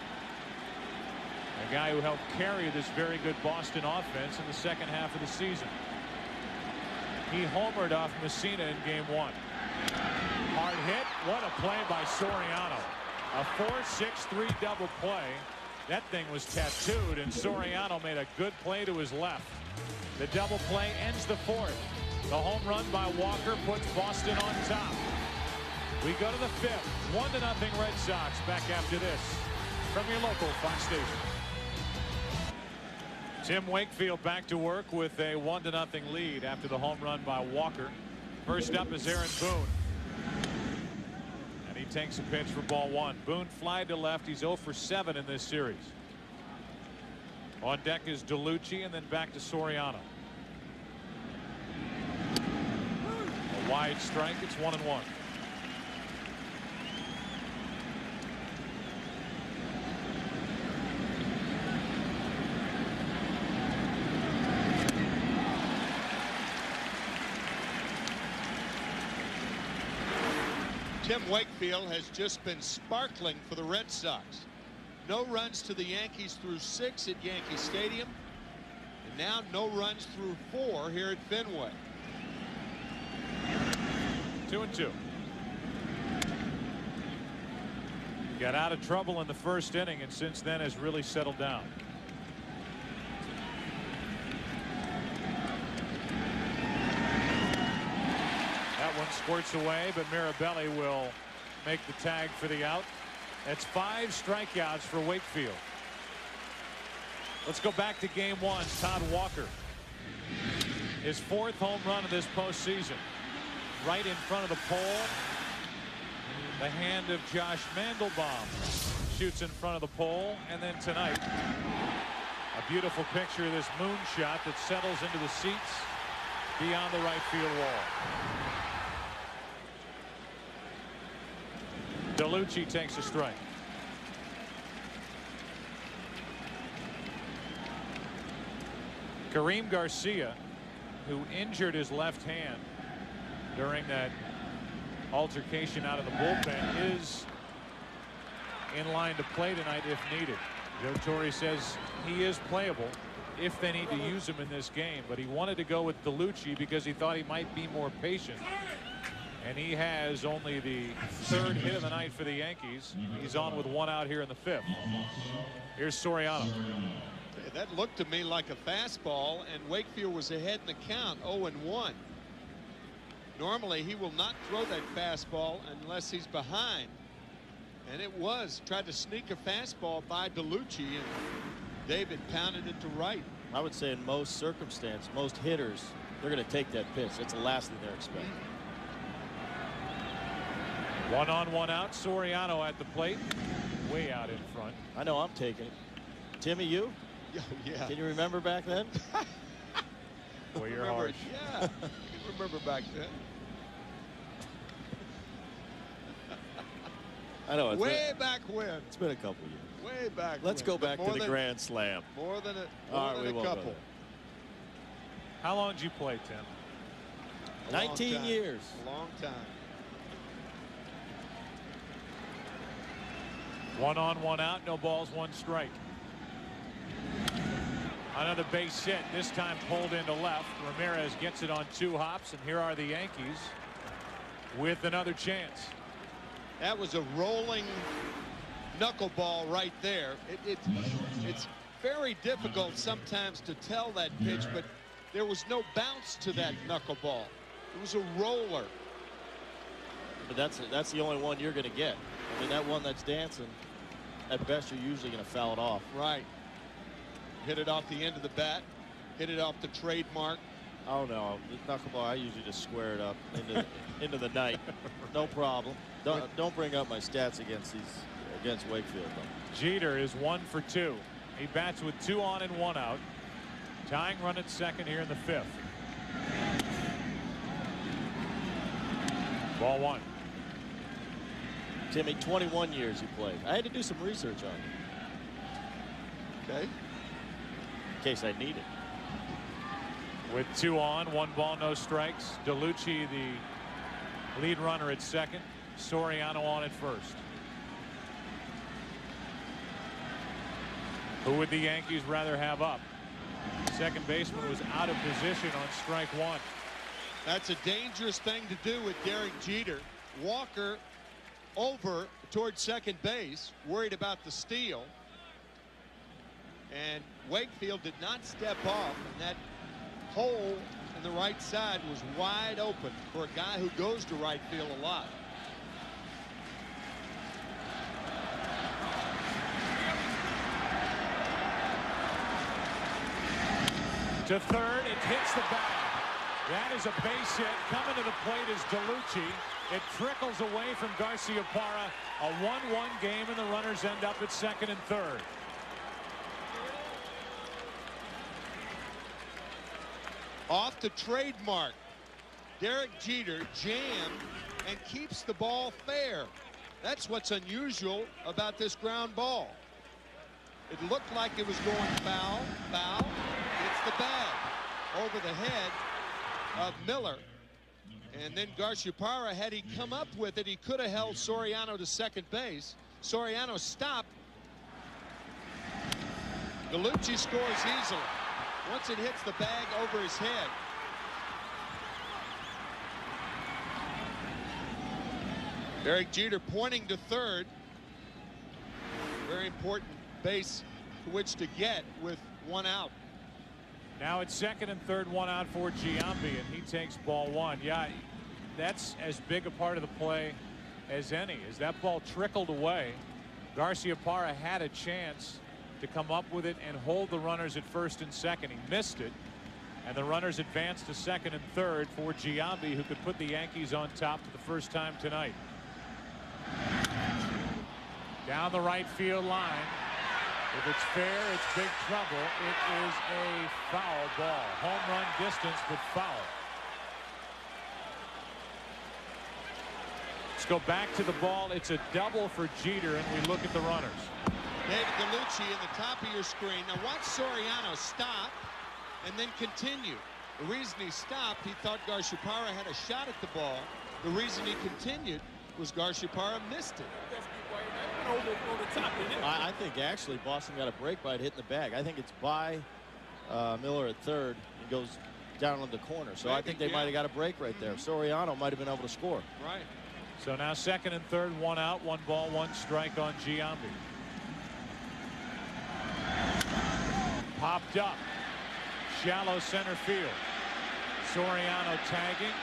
A guy who helped carry this very good Boston offense in the second half of the season. He homered off Messina in game 1. Hard hit. What a play by Soriano. A 4-6-3 double play. That thing was tattooed, and Soriano made a good play to his left. The double play ends the 4th. The home run by Walker puts Boston on top. We go to the 5th. 1-0 Red Sox. Back after this from your local Fox station. Tim Wakefield back to work with a 1-0 lead after the home run by Walker. First up is Aaron Boone. And he takes a pitch for ball 1. Boone fly to left. He's 0 for 7 in this series. On deck is DeLucci, and then back to Soriano. A wide strike. It's 1-1. Tim Wakefield has just been sparkling for the Red Sox. No runs to the Yankees through 6 at Yankee Stadium. And now no runs through 4 here at Fenway. 2-2. Got out of trouble in the first inning, and since then has really settled down. one squirts away, but Mirabelli will make the tag for the out. That's 5 strikeouts for Wakefield. Let's go back to game 1. Todd Walker. His 4th home run of this postseason. Right in front of the pole. The hand of Josh Mandelbaum shoots in front of the pole. And then tonight, a beautiful picture of this moonshot that settles into the seats beyond the right field wall. DeLucci takes a strike. Kareem Garcia, who injured his left hand during that altercation out of the bullpen, is in line to play tonight if needed. Joe Torre says he is playable if they need to use him in this game, but he wanted to go with DeLucci because he thought he might be more patient. And he has only the 3rd hit of the night for the Yankees. He's on with 1 out here in the 5th. Here's Soriano. That looked to me like a fastball, and Wakefield was ahead in the count, 0-1. Normally he will not throw that fastball unless he's behind, and it was. Tried to sneak a fastball by DeLucci, and David pounded it to right. I would say in most circumstances, most hitters, they're going to take that pitch. It's the last thing they're expecting. 1 on 1 out. Soriano at the plate, way out in front. I know I'm taking it. Timmy, you? Oh, yeah. Can you remember back then? Well, you're harsh. Yeah, I can remember back then. I know. Way back when. It's been a couple years. Way back. Let's when. go back to the Grand Slam. More than All right, a couple. How long did you play, Tim? 19 years. A long time. 1 on 1 out. No balls, 1 strike. Another base hit, this time pulled into left. Ramirez gets it on 2 hops, and here are the Yankees with another chance. That was a rolling knuckleball right there. It's very difficult sometimes to tell that pitch, but there was no bounce to that knuckleball. It was a roller. But that's the only one you're going to get. I mean, that one that's dancing, at best you're usually going to foul it off. Right. Hit it off the end of the bat. Hit it off the trademark. Oh no, the knuckleball, I usually just square it up into the night. No problem. Don't bring up my stats against Wakefield though. Jeter is 1 for 2. He bats with 2 on and 1 out. Tying run at second here in the 5th. Ball 1. Timmy, 21 years he played. I had to do some research on him. Okay. In case I need it. With 2 on, 1 ball, no strikes. DeLucci, the lead runner at second. Soriano on at first. Who would the Yankees rather have up? Second baseman was out of position on strike 1. That's a dangerous thing to do with Derek Jeter. Walker over towards second base, worried about the steal. And Wakefield did not step off, and that hole in the right side was wide open for a guy who goes to right field a lot. To third, it hits the bag. That is a base hit. Coming to the plate is DeLucci. It trickles away from Garciaparra. A 1-1 game, and the runners end up at second and third. Off the trademark. Derek Jeter jammed and keeps the ball fair. That's what's unusual about this ground ball. It looked like it was going foul. It's the bag over the head of Miller. And then Garciaparra, had he come up with it, he could have held Soriano to second base. Soriano stopped. DeLucci scores easily. Once it hits the bag over his head. Derek Jeter pointing to third. Very important base to which to get with 1 out. Now it's second and third, 1 out for Giambi, and he takes ball 1. Yeah, that's as big a part of the play as any. As that ball trickled away, Garciaparra had a chance to come up with it and hold the runners at first and second. He missed it, and the runners advanced to second and third for Giambi, who could put the Yankees on top for the first time tonight. Down the right field line. If it's fair, it's big trouble. It is a foul ball. Home run distance, but foul. Let's go back to the ball. It's a double for Jeter, and we look at the runners. David Gallucci in the top of your screen. Now watch Soriano stop and then continue. The reason he stopped, he thought Garciaparra had a shot at the ball. The reason he continued was Garciaparra missed it. I think actually Boston got a break by it hitting the bag. I think it's by Miller at third and goes down on the corner. So maybe, I think they might have got a break right there. Soriano might have been able to score. Right. So now second and third, one out, 1 ball, 1 strike on Giambi. Popped up. Shallow center field. Soriano tagging.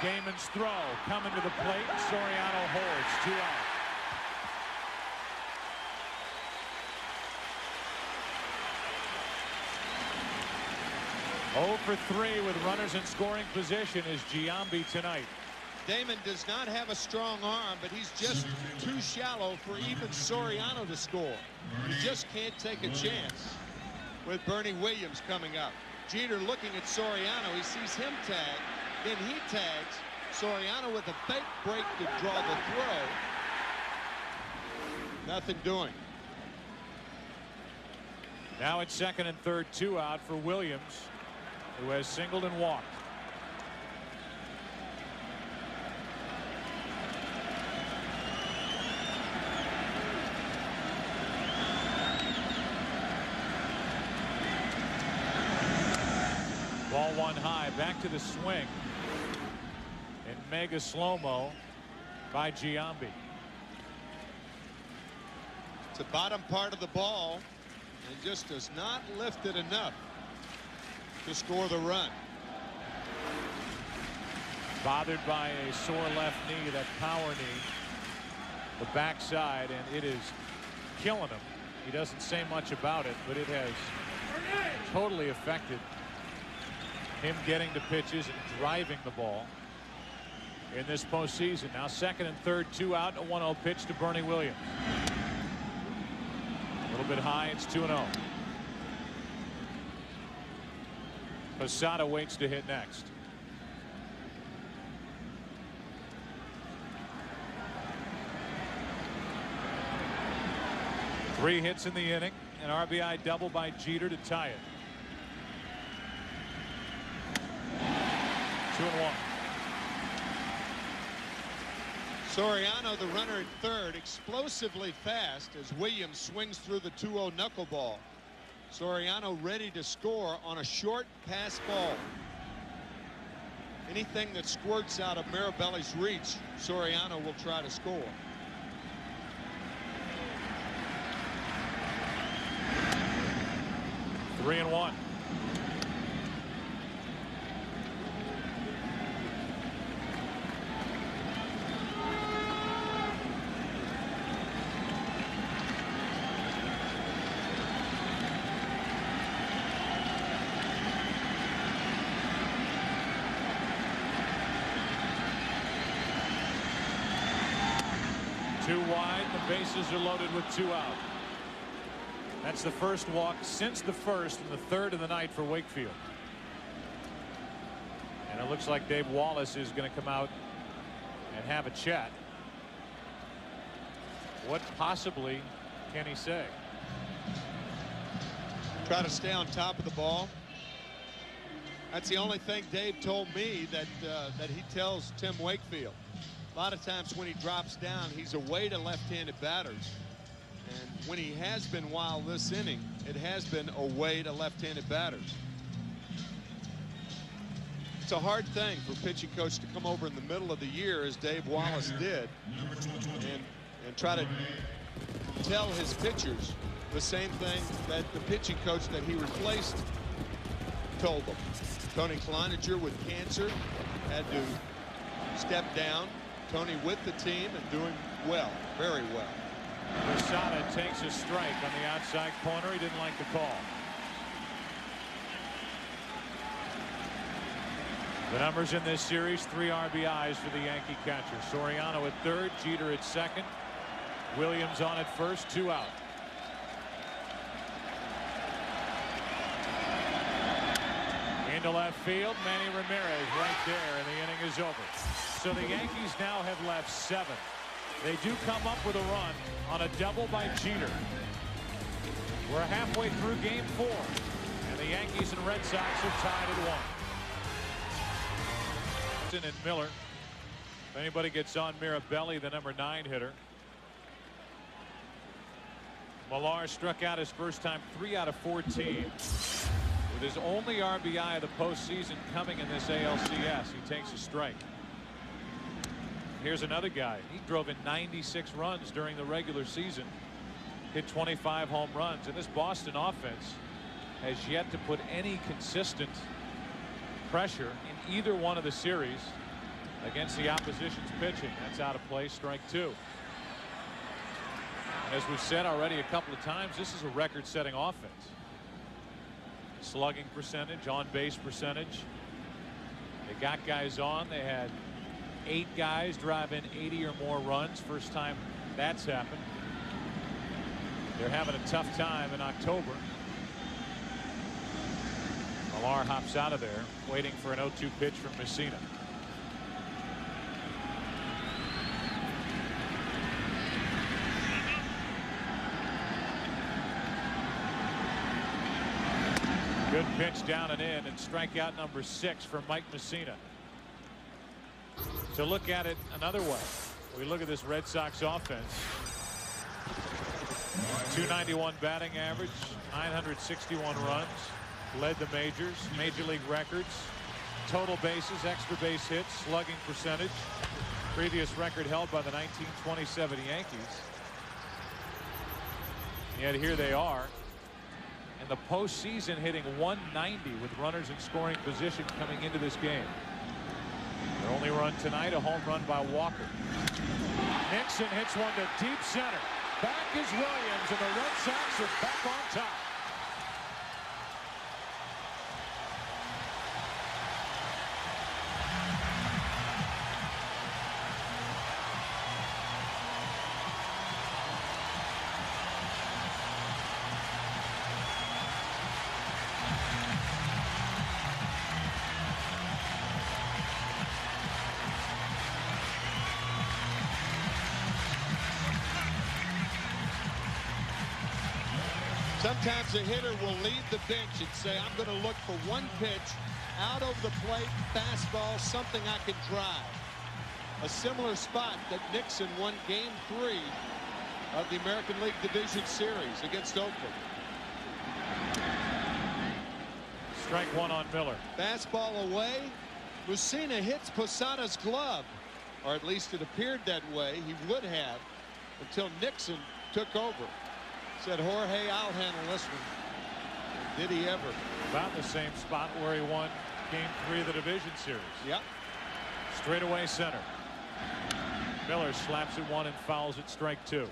Damon's throw coming to the plate. Soriano holds. 2 out. Oh for 3 with runners in scoring position is Giambi tonight. Damon does not have a strong arm, but he's just too shallow for even Soriano to score. You just can't take a chance with Bernie Williams coming up. Jeter looking at Soriano. He sees him tag. Then he tags Soriano with a fake break to draw the throw. Nothing doing. Now it's second and third, 2 out for Williams, who has singled and walked. Ball 1 high, back to the swing. And mega slow-mo by Giambi. It's the bottom part of the ball and just does not lift it enough to score the run. Bothered by a sore left knee, that power knee, the backside, and it is killing him. He doesn't say much about it, but it has totally affected him getting to pitches and driving the ball in this postseason. Now second and third, 2 out, and a 1-0 pitch to Bernie Williams. A little bit high, it's 2-0. Posada waits to hit next. Three hits in the inning, an RBI double by Jeter to tie it. 2-1. Soriano, the runner at third, explosively fast as Williams swings through the 2-0 knuckleball. Soriano ready to score on a short pass ball. Anything that squirts out of Mirabelli's reach, Soriano will try to score. Three and 1. Two wide, the bases are loaded with 2 out. That's the first walk since the first and the third of the night for Wakefield. And it looks like Dave Wallace is going to come out and have a chat. What possibly can he say? Try to stay on top of the ball. That's the only thing Dave told me that he tells Tim Wakefield. A lot of times when he drops down, he's away to left-handed batters. And when he has been wild this inning, it has been away to left-handed batters. It's a hard thing for a pitching coach to come over in the middle of the year, as Dave Wallace did, and try to tell his pitchers the same thing that the pitching coach that he replaced told them. Tony Cloninger with cancer had to stepped down. Tony with the team and doing well, very well. Posada takes a strike on the outside corner. He didn't like the call. The numbers in this series: 3 RBIs for the Yankee catcher. Soriano at third, Jeter at second, Williams on at first, 2 out. Into left field, Manny Ramirez right there, and the inning is over. So the Yankees now have left 7. They do come up with a run on a double by Jeter. We're halfway through game 4, and the Yankees and Red Sox are tied at 1. And Miller. If anybody gets on Mirabelli, the number 9 hitter. Millar struck out his first time 3 out of 14. With his only RBI of the postseason coming in this ALCS, he takes a strike. Here's another guy. He drove in 96 runs during the regular season, hit 25 home runs, and this Boston offense has yet to put any consistent pressure in either one of the series against the opposition's pitching. That's out of play, strike 2. And as we've said already a couple of times, this is a record-setting offense. Slugging percentage, on base percentage. They got guys on. They had 8 guys drive in 80 or more runs. First time that's happened. They're having a tough time in October. Millar hops out of there, waiting for an 0-2 pitch from Messina. Good pitch down and in, and strikeout number 6 for Mike Messina. To look at it another way, we look at this Red Sox offense. 291 batting average, 961 runs, led the majors, major league records, total bases, extra base hits, slugging percentage, previous record held by the 1927 Yankees. Yet here they are in the postseason, hitting 190 with runners in scoring position coming into this game. Their only run tonight, a home run by Walker. Nixon hits one to deep center. Back is Williams, and the Red Sox are back on top. Sometimes a hitter will leave the bench and say, I'm going to look for one pitch out of the plate, fastball, something I can drive. A similar spot that Nixon won game 3 of the American League Division Series against Oakland. Strike 1 on Miller. Fastball away. Messina hits Posada's glove, or at least it appeared that way. He would have until Nixon took over. Said, Jorge, I'll handle this one. Did he ever? About the same spot where he won game 3 of the division series. Yep. Straightaway center. Miller slaps it 1 and fouls it, strike 2.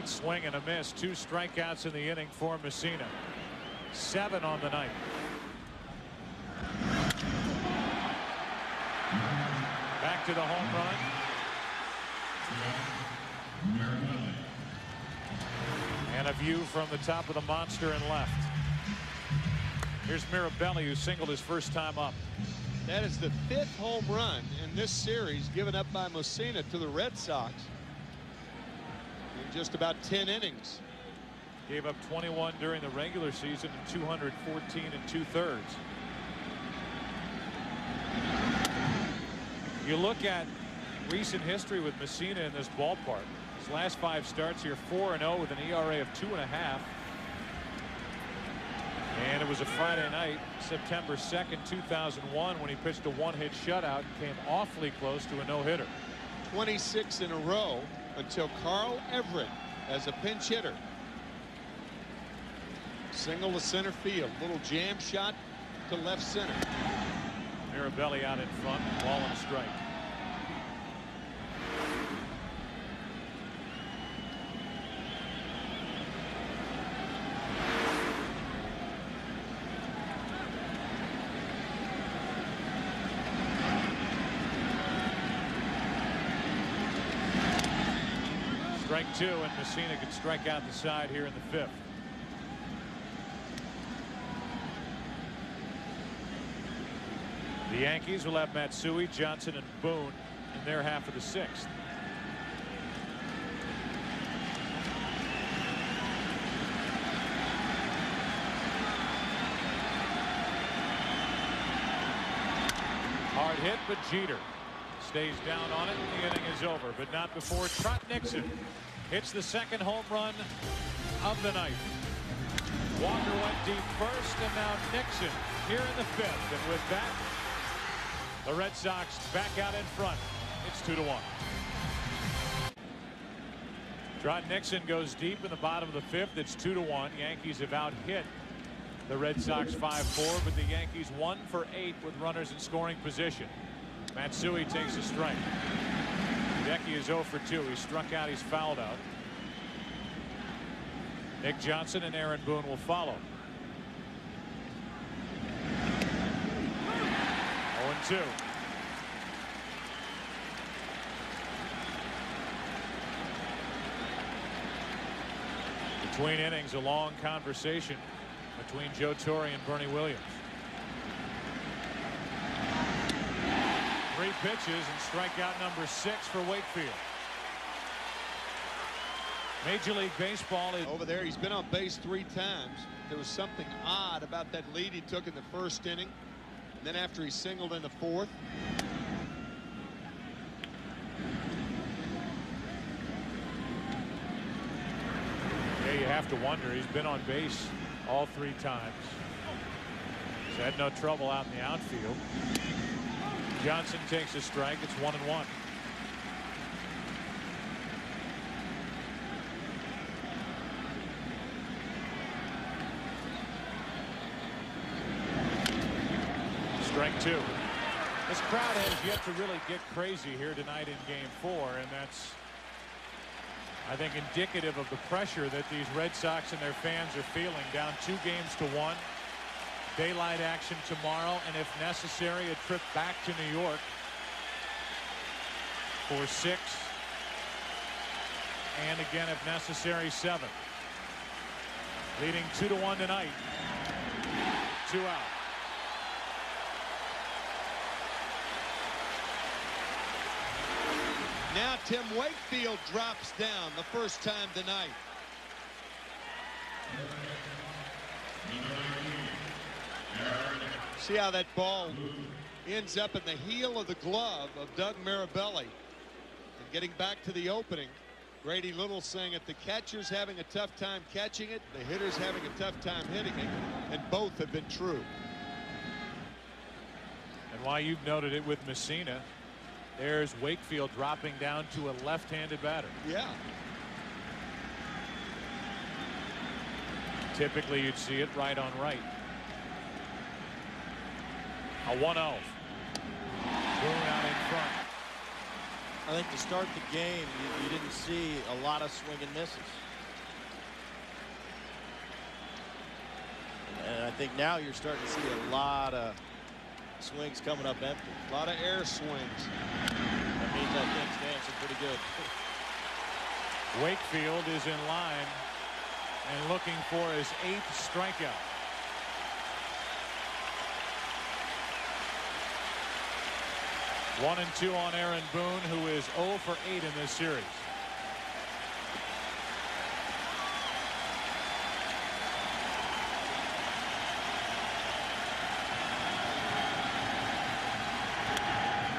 Swing and a miss. 2 strikeouts in the inning for Messina. 7 on the night. Back to the home run. And a view from the top of the monster and left. Here's Mirabelli, who singled his first time up. That is the 5th home run in this series given up by Messina to the Red Sox. In just about 10 innings. Gave up 21 during the regular season and 214 2/3. You look at recent history with Messina in this ballpark. His last 5 starts here, 4-0 with an ERA of 2.5. And it was a Friday night, September 2nd, 2001, when he pitched a 1-hit shutout and came awfully close to a no-hitter. 26 in a row until Carl Everett, as a pinch hitter, single to center field. Little jam shot to left center. Mirabelli out in front, ball and a strike. Strike 2, and Messina could strike out the side here in the 5th. The Yankees will have Matsui, Johnson, and Boone in their half of the 6th. Hard hit, but Jeter stays down on it, and the inning is over, but not before Trot Nixon hits the 2nd home run of the night. Walker went deep first, and now Nixon here in the 5th, and with that, the Red Sox back out in front. It's 2-1. Trot Nixon goes deep in the bottom of the 5th. It's 2-1. Yankees have out-hit the Red Sox 5-4, but the Yankees 1 for 8 with runners in scoring position. Matsui takes a strike. Hideki is 0 for 2. He struck out. He's fouled out. Nick Johnson and Aaron Boone will follow. 0-2. Between innings, a long conversation between Joe Torre and Bernie Williams. 3 pitches and strikeout number 6 for Wakefield. Major League Baseball is over there. He's been on base 3 times. There was something odd about that lead he took in the 1st inning. And then after he singled in the 4th. Yeah, you have to wonder. He's been on base all 3 times. He's had no trouble out in the outfield. Johnson takes a strike. It's 1-1. Strike 2. This crowd has yet to really get crazy here tonight in Game 4, and that's, I think, indicative of the pressure that these Red Sox and their fans are feeling. Down 2-1. Daylight action tomorrow, and if necessary, a trip back to New York for 6, and again, if necessary, 7. Leading 2-1 tonight. 2 out. Now Tim Wakefield drops down the first time tonight. See how that ball ends up in the heel of the glove of Doug Mirabelli. And getting back to the opening, Grady Little saying that the catcher's having a tough time catching it, the hitter's having a tough time hitting it, and both have been true. And why you've noted it with Messina, there's Wakefield dropping down to a left-handed batter. Yeah. Typically you'd see it right on right. A 1-0. Boone out in front. I think to start the game, you didn't see a lot of swing and misses. And I think now you're starting to see a lot of swings coming up empty. A lot of air swings. That means that thing's dancing pretty good. Wakefield is in line and looking for his 8th strikeout. One and 2 on Aaron Boone, who is 0 for 8 in this series.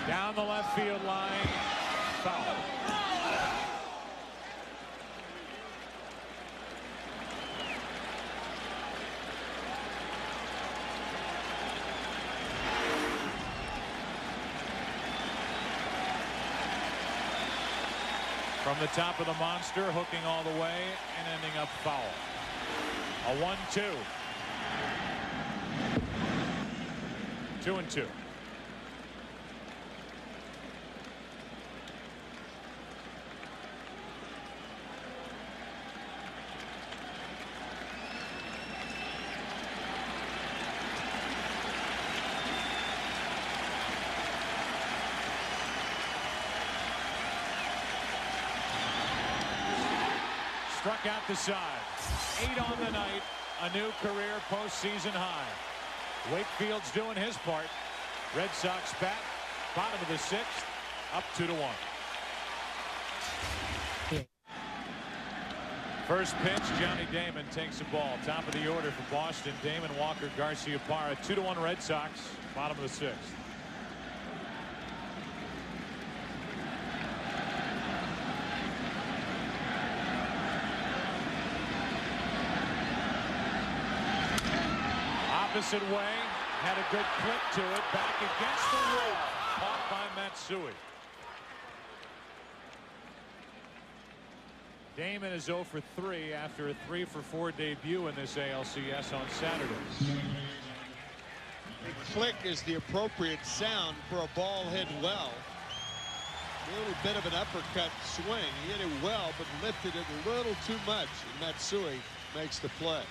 Down the left field line, foul. From the top of the monster, hooking all the way and ending up foul. A 1-2. 2-2. Struck out the side. 8 on the night. A new career postseason high. Wakefield's doing his part. Red Sox bat. Bottom of the 6th. Up 2-1. First pitch, Johnny Damon takes the ball. Top of the order for Boston. Damon, Walker, Garcia, Parra. 2-1 Red Sox. Bottom of the 6th. Opposite way, had a good clip to it, back against the wall, caught by Matsui. Damon is 0 for 3 after a 3 for 4 debut in this ALCS on Saturday. A click is the appropriate sound for a ball hit well. A little bit of an uppercut swing. He hit it well, but lifted it a little too much. And Matsui makes the play.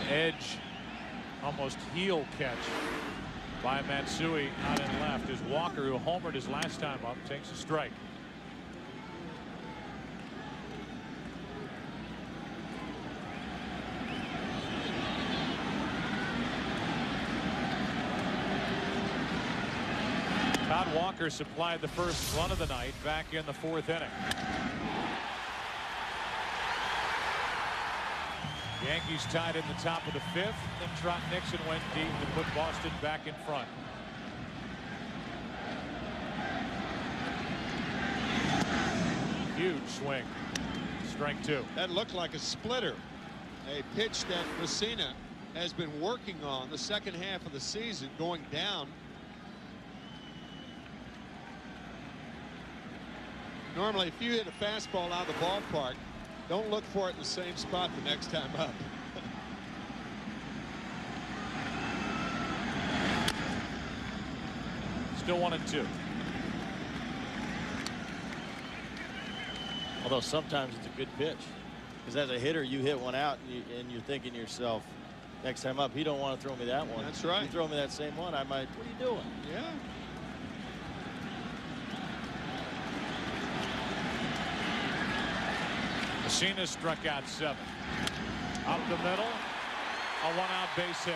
Edge, almost heel catch by Matsui out and left as Walker, who homered his last time up, takes a strike. Todd Walker supplied the first run of the night back in the 4th inning. Yankees tied in the top of the 5th, and Trot Nixon went deep to put Boston back in front. Huge swing. Strike 2. That looked like a splitter. A pitch that Messina has been working on the second half of the season, going down. Normally, if you hit a fastball out of the ballpark, don't look for it in the same spot the next time up. Still 1-2. Although sometimes it's a good pitch, because as a hitter you hit one out and you're thinking to yourself, next time up he don't want to throw me that one. That's right. You throw me that same one, I might. What are you doing? Yeah. Messina struck out 7. Up the middle, a 1-out base hit.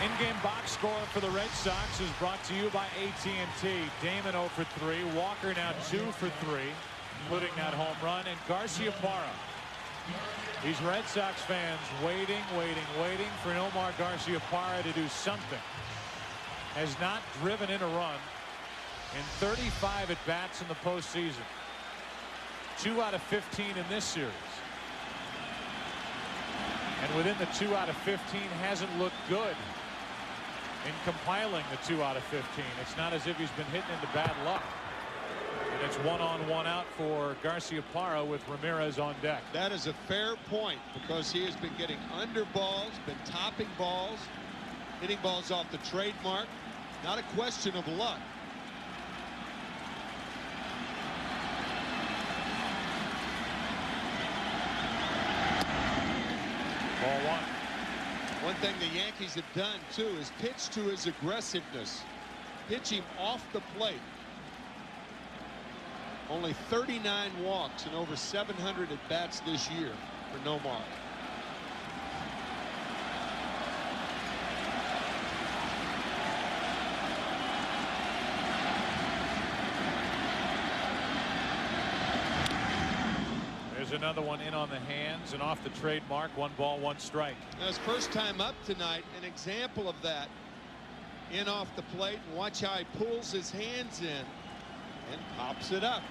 In-game box score for the Red Sox is brought to you by AT&T. Damon 0 for 3. Walker now 2 for 3, including that home run. And Garcia Parra. These Red Sox fans waiting for Nomar Garcia Parra to do something. Has not driven in a run in 35 at-bats in the postseason. 2 out of 15 in this series. And within the 2 out of 15 hasn't looked good in compiling the 2 out of 15. It's not as if he's been hitting into bad luck. And it's 1-on, 1-out for Garcia Parra with Ramirez on deck. That is a fair point, because he has been getting under balls, been topping balls, hitting balls off the trademark. Not a question of luck. Ball 1. One thing the Yankees have done too is pitch to his aggressiveness. Pitch him off the plate. Only 39 walks and over 700 at bats this year for Nomar. Another one in on the hands and off the trademark. 1 ball, 1 strike. Now his first time up tonight, an example of that. In off the plate, and watch how he pulls his hands in and pops it up.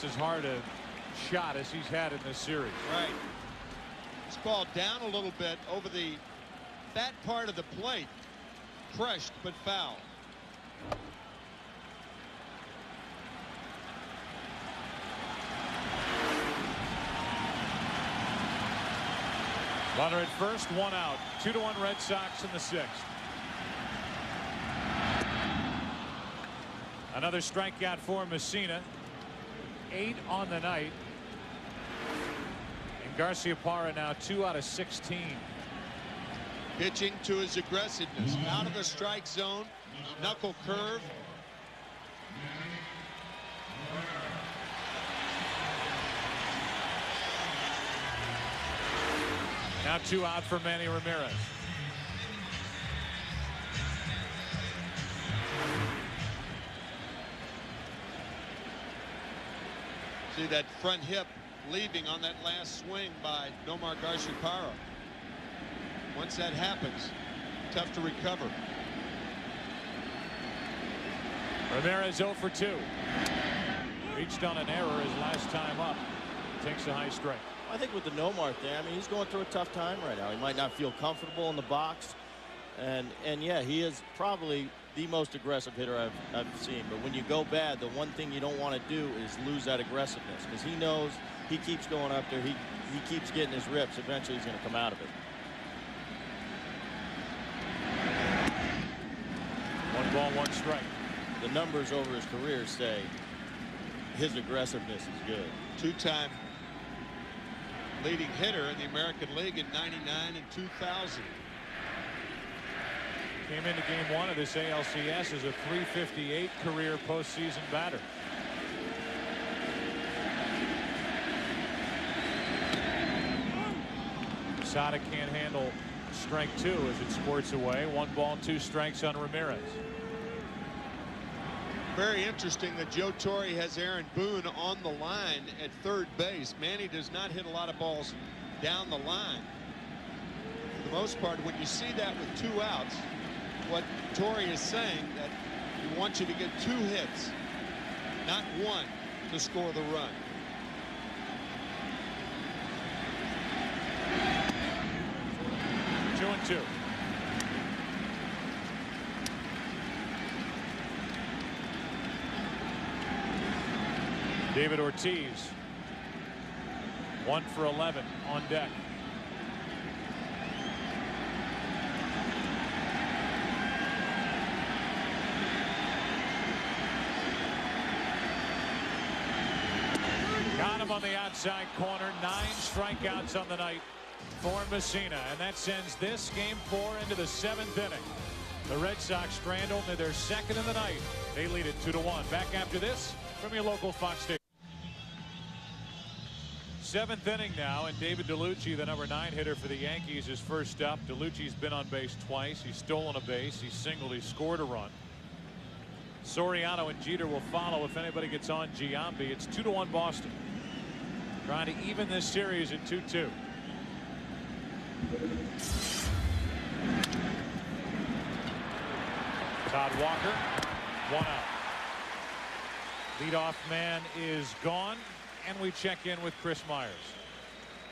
That's as hard a shot as he's had in this series. Right. This ball down a little bit over the fat part of the plate. Crushed but foul. Runner at first, 1 out. 2-1 Red Sox in the 6th. Another strikeout for Messina. 8 on the night. And Garciaparra now 2 out of 16. Pitching to his aggressiveness. Out of the strike zone. Knuckle curve. Now 2 out for Manny Ramirez. See that front hip leaving on that last swing by Nomar Garciaparra. Once that happens, tough to recover. Ramirez 0 for 2. Reached on an error his last time up. Takes a high strike. I think with the Nomar thing, I mean, he's going through a tough time right now. He might not feel comfortable in the box. And yeah, he is probably the most aggressive hitter I've seen. But when you go bad, the one thing you don't want to do is lose that aggressiveness, because he knows he keeps going up there. He keeps getting his rips. Eventually, he's going to come out of it. 1 ball, 1 strike. The numbers over his career say his aggressiveness is good. 2-time leading hitter in the American League in '99 and 2000. Came into game 1 of this ALCS as a .358 career postseason batter. Posada can't handle strike 2 as it squirts away. 1 ball, 2 strikes on Ramirez. Very interesting that Joe Torre has Aaron Boone on the line at third base. Manny does not hit a lot of balls down the line. For the most part, when you see that with 2 outs, what Torre is saying, that he wants you to get 2 hits, not 1, to score the run. Two and 2. David Ortiz 1 for 11 on deck. Got him on the outside corner. 9 strikeouts on the night for Messina, and that sends this game 4 into the 7th inning. The Red Sox strand only their 2nd of the night. They lead it 2-1. Back after this from your local Fox Station. 7th inning now, and David DeLucci, the number 9 hitter for the Yankees, is first up. DeLucci's been on base twice. He's stolen a base. He's singled. He scored a run. Soriano and Jeter will follow if anybody gets on Giambi. It's 2-1 Boston. Trying to even this series at 2-2. Todd Walker, 1 out. Leadoff man is gone, and we check in with Chris Myers.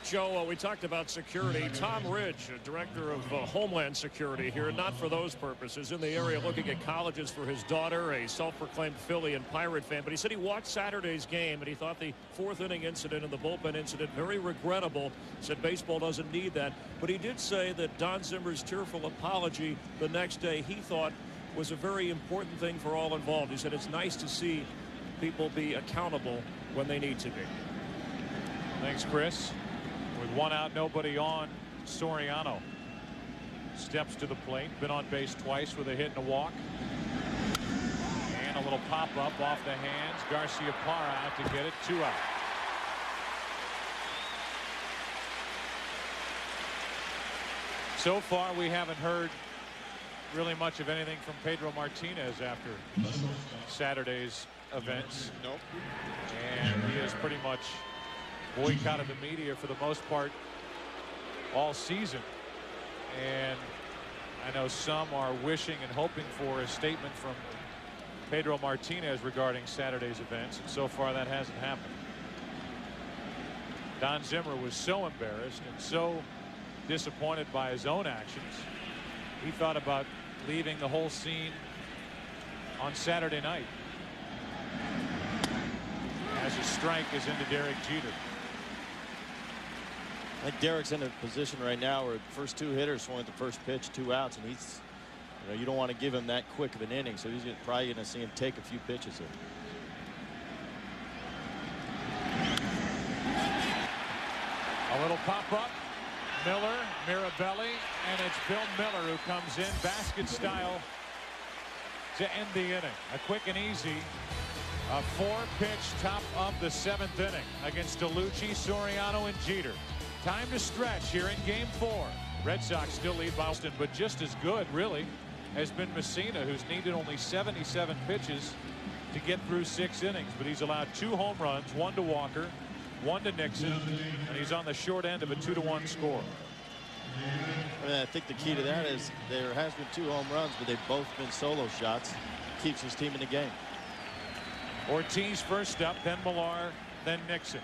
Joe, we talked about security. Tom Ridge, director of Homeland Security here, not for those purposes, in the area looking at colleges for his daughter, a self-proclaimed Philly and Pirate fan. But he said he watched Saturday's game, and he thought the 4th inning incident and the bullpen incident very regrettable. Said baseball doesn't need that. But he did say that Don Zimmer's tearful apology the next day he thought was a very important thing for all involved. He said it's nice to see people be accountable when they need to be. Thanks, Chris. With 1 out, nobody on, Soriano steps to the plate. Been on base twice with a hit and a walk. And a little pop-up off the hands. Garciaparra out to get it. 2 out. So far, we haven't heard really much of anything from Pedro Martinez after Saturday's events. Nope. And he has pretty much boycotted the media for the most part all season. And I know some are wishing and hoping for a statement from Pedro Martinez regarding Saturday's events, and so far that hasn't happened. Don Zimmer was so embarrassed and so disappointed by his own actions, he thought about leaving the whole scene on Saturday night. As a strike is into Derek Jeter. I think Derek's in a position right now where the first two hitters swung at the first pitch, 2 outs, and he's, you don't want to give him that quick of an inning, so he's probably going to see him take a few pitches here. A little pop-up. Miller, Mirabelli, and it's Bill Miller who comes in basket style to end the inning. A quick and easy 4-pitch top of the 7th inning against DeLucci, Soriano, and Jeter. Time to stretch here in Game 4. Red Sox still lead Boston, but just as good, really, has been Messina, who's needed only 77 pitches to get through 6 innings. But he's allowed 2 home runs, 1 to Walker, 1 to Nixon, and he's on the short end of a 2-1 score. I think the key to that is there has been 2 home runs, but they've both been solo shots. Keeps his team in the game. Ortiz first up, then Millar, then Nixon.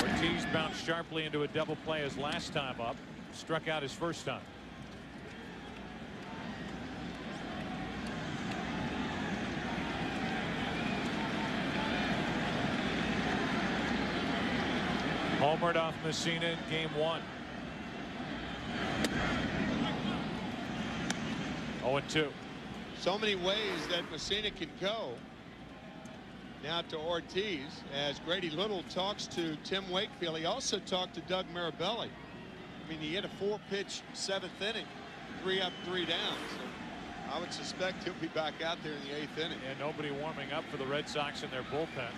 Ortiz bounced sharply into a double play his last time up. Struck out his first time. Homered off Messina in Game 1. 0-2. So many ways that Messina can go. Now to Ortiz as Grady Little talks to Tim Wakefield. He also talked to Doug Mirabelli. I mean, he hit a 4-pitch 7th inning, 3 up, 3 down. So I would suspect he'll be back out there in the 8th inning. And nobody warming up for the Red Sox in their bullpen.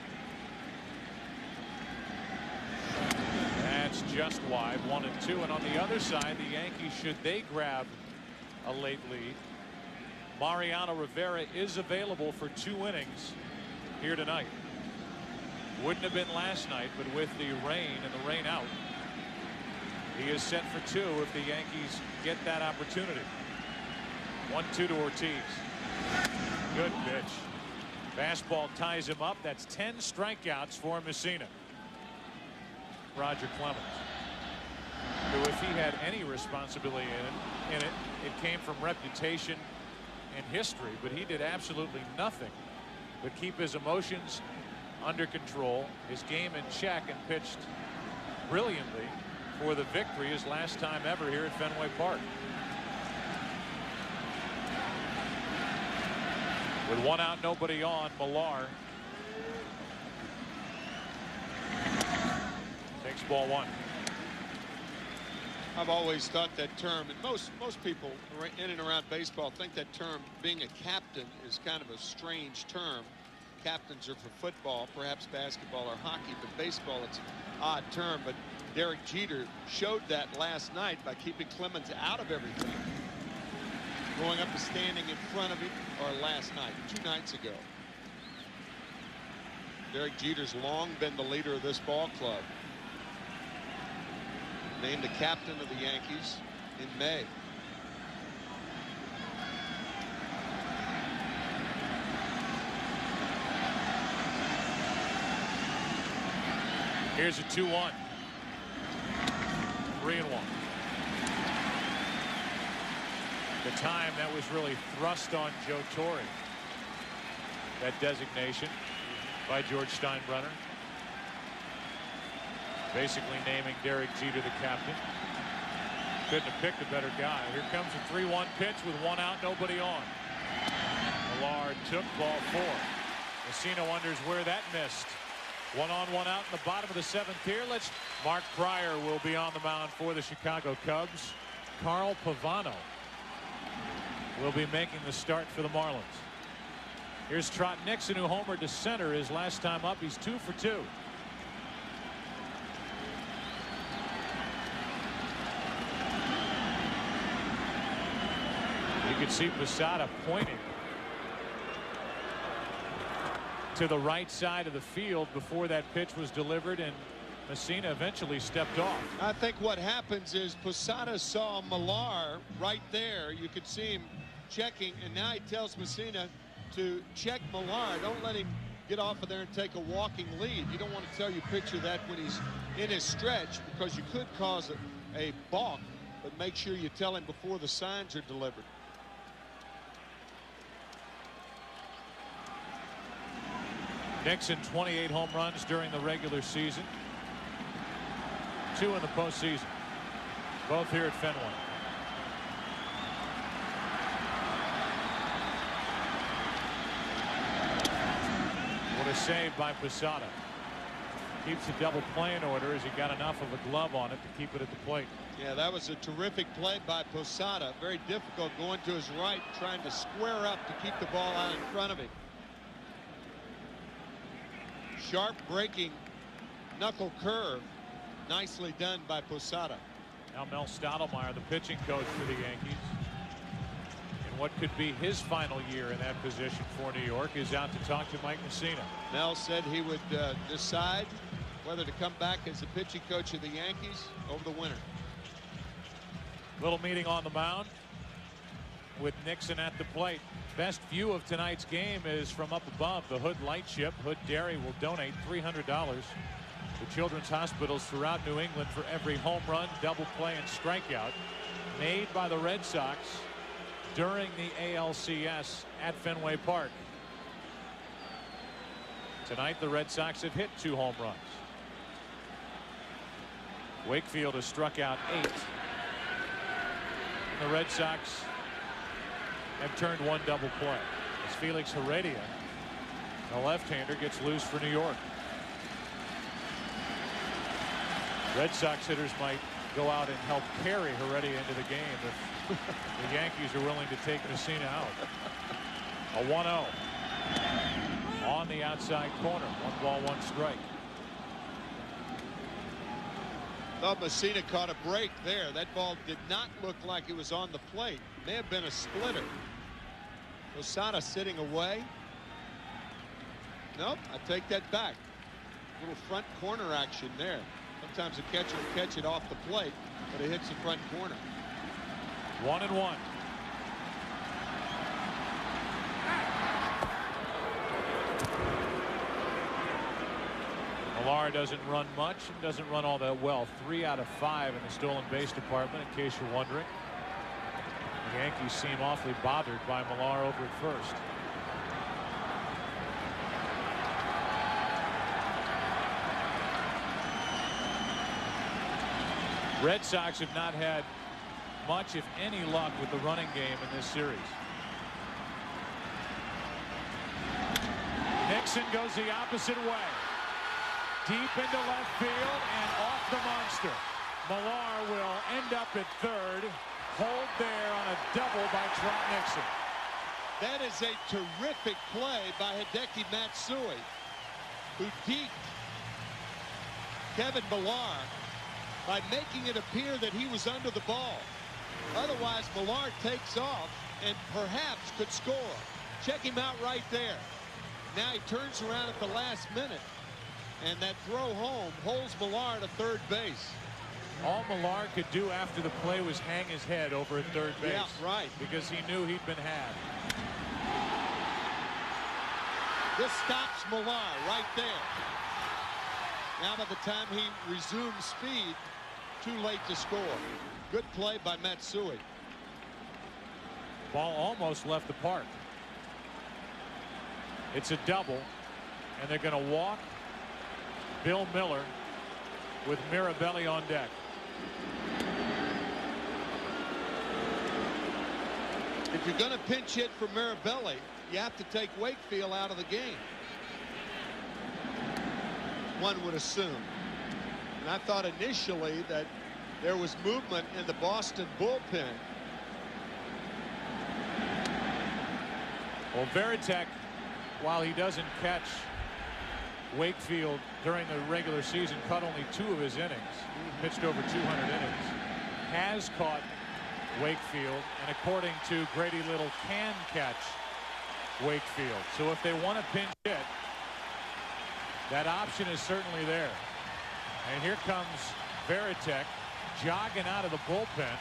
That's just wide, 1-2. And on the other side, the Yankees, should they grab a late lead, Mariano Rivera is available for 2 innings here tonight. Wouldn't have been last night, but with the rain and the rain out, he is set for 2 if the Yankees get that opportunity. 1-2 to Ortiz. Good pitch. Fastball ties him up. That's 10 strikeouts for Messina. Roger Clemens, who, if he had any responsibility in it, it came from reputation and history, but he did absolutely nothing but keep his emotions under control, his game in check, and pitched brilliantly for the victory, his last time ever here at Fenway Park. With 1 out, nobody on, Millar takes ball 1. I've always thought that term, and most people in and around baseball think that term, being a captain, is kind of a strange term. Captains are for football, perhaps basketball or hockey, but baseball, it's an odd term. But Derek Jeter showed that last night by keeping Clemens out of everything, going up and standing in front of him, or last night, 2 nights ago. Derek Jeter's long been the leader of this ball club. Named the captain of the Yankees in May. Here's a 2-1. 3-1. The time that was really thrust on Joe Torre. That designation by George Steinbrenner. Basically naming Derek Jeter the captain. Couldn't have picked a better guy. Here comes a 3-1 pitch with 1 out, nobody on. Millar took ball 4. Messina wonders where that missed. 1 on, 1 out in the bottom of the 7th here. Mark Pryor will be on the mound for the Chicago Cubs. Carl Pavano will be making the start for the Marlins. Here's Trot Nixon, who homered to center his last time up. He's 2 for 2. You could see Posada pointing to the right side of the field before that pitch was delivered, and Messina eventually stepped off. I think what happens is Posada saw Millar right there. You could see him checking, and now he tells Messina to check Millar. Don't let him get off of there and take a walking lead. You don't want to tell your pitcher that when he's in his stretch, because you could cause a balk, but make sure you tell him before the signs are delivered. Nixon 28 home runs during the regular season. 2 in the postseason. Both here at Fenway. What a save by Posada. Keeps the double play in order as he got enough of a glove on it to keep it at the plate. Yeah, that was a terrific play by Posada. Very difficult going to his right, trying to square up to keep the ball out in front of him. Sharp breaking knuckle curve. Nicely done by Posada. Now Mel Stottlemyre, the pitching coach for the Yankees, in what could be his final year in that position for New York, is out to talk to Mike Messina. Mel said he would decide whether to come back as the pitching coach of the Yankees over the winter. Little meeting on the mound with Nixon at the plate. Best view of tonight's game is from up above the Hood Lightship. Hood Dairy will donate $300 to children's hospitals throughout New England for every home run, double play, and strikeout made by the Red Sox during the ALCS at Fenway Park. Tonight the Red Sox have hit 2 home runs. Wakefield has struck out 8. The Red Sox have turned 1 double play as Felix Heredia, the left-hander, gets loose for New York. Red Sox hitters might go out and help carry Heredia into the game if the Yankees are willing to take Messina out. A 1-0 on the outside corner. 1 ball, 1 strike. Thought Messina caught a break there. That ball did not look like it was on the plate. May have been a splitter. Posada sitting away. Nope, I take that back. Little front corner action there. Sometimes the catcher will catch it off the plate, but it hits the front corner. 1-1. Millar doesn't run much and doesn't run all that well. 3 out of 5 in the stolen base department, in case you're wondering. The Yankees seem awfully bothered by Millar over at first. Red Sox have not had much, if any, luck with the running game in this series. Nixon goes the opposite way. Deep into left field and off the monster. Millar will end up at third. Hold there on a double by Trot Nixon. That is a terrific play by Hideki Matsui, who deked Kevin Millar by making it appear that he was under the ball. Otherwise, Millar takes off and perhaps could score. Check him out right there. Now he turns around at the last minute, and that throw home holds Millar to third base. All Millar could do after the play was hang his head over at third base. Yeah, right. Because he knew he'd been had. This stops Millar right there. Now by the time he resumes speed, too late to score. Good play by Matsui. Ball almost left the park. It's a double, and they're going to walk Bill Miller with Mirabelli on deck. If you're going to pinch hit for Mirabelli, you have to take Wakefield out of the game, one would assume. And I thought initially that there was movement in the Boston bullpen. Well, Veritek, while he doesn't catch Wakefield during the regular season, caught only 2 of his innings, pitched over 200 innings, has caught Wakefield, and according to Grady Little, can catch Wakefield. So if they want to pinch hit, that option is certainly there. And here comes Varitek jogging out of the bullpen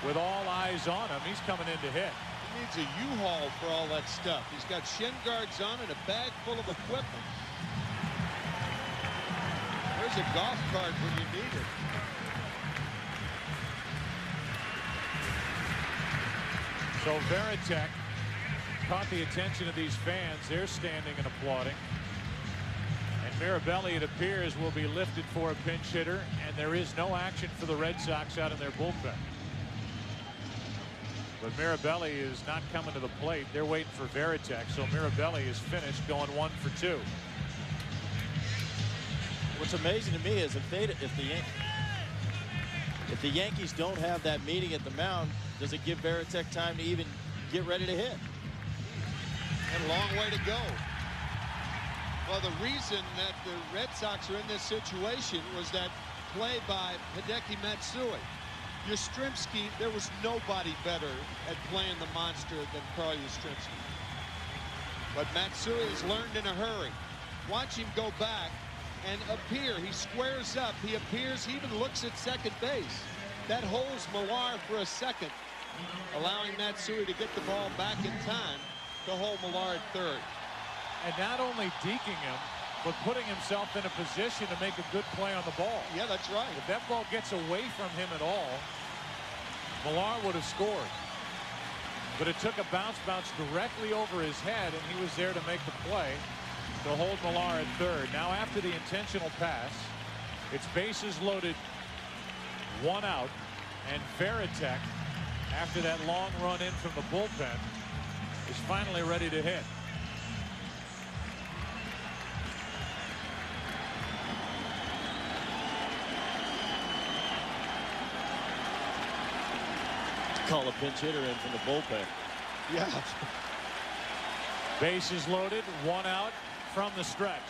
with all eyes on him. He's coming in to hit. He needs a U-Haul for all that stuff. He's got shin guards on and a bag full of equipment. There's a golf cart when you need it. So Varitek caught the attention of these fans. They're standing and applauding. And Mirabelli, it appears, will be lifted for a pinch hitter, and there is no action for the Red Sox out in their bullpen. But Mirabelli is not coming to the plate. They're waiting for Varitek, so Mirabelli is finished, going 1 for 2. What's amazing to me is if the Yankees don't have that meeting at the mound, does it give Varitek time to even get ready to hit? And a long way to go. Well, the reason that the Red Sox are in this situation was that play by Hideki Matsui. Yastrzemski, there was nobody better at playing the monster than Carl Yastrzemski. But Matsui has learned in a hurry. Watch him go back and appear. He squares up. He appears. He even looks at second base. That holds Millar for a second, allowing Matsui to get the ball back in time to hold Millar at third. And not only deking him, but putting himself in a position to make a good play on the ball. Yeah, that's right. If that ball gets away from him at all, Millar would have scored. But it took a bounce directly over his head, and he was there to make the play to hold Millar at third. Now after the intentional pass, it's bases loaded, 1 out, and Varitek, after that long run in from the bullpen, is finally ready to hit. Call a pinch hitter in from the bullpen. Yeah. Bases loaded, 1 out from the stretch.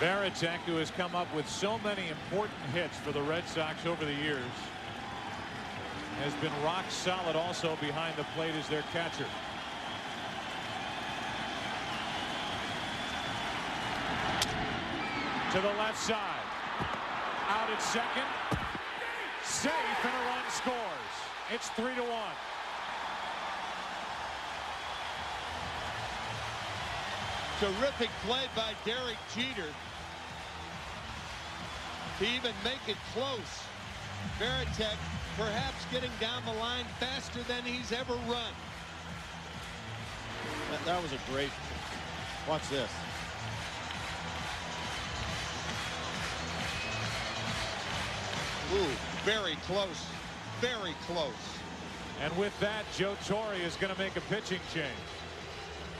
Varitek, who has come up with so many important hits for the Red Sox over the years, has been rock solid also behind the plate as their catcher. To the left side. Out at second. Safe, and a run scores. It's 3-1. Terrific play by Derek Jeter to even make it close. Varitek perhaps getting down the line faster than he's ever run. That was a great. Watch this. Ooh, very close. Very close. And with that, Joe Torre is going to make a pitching change.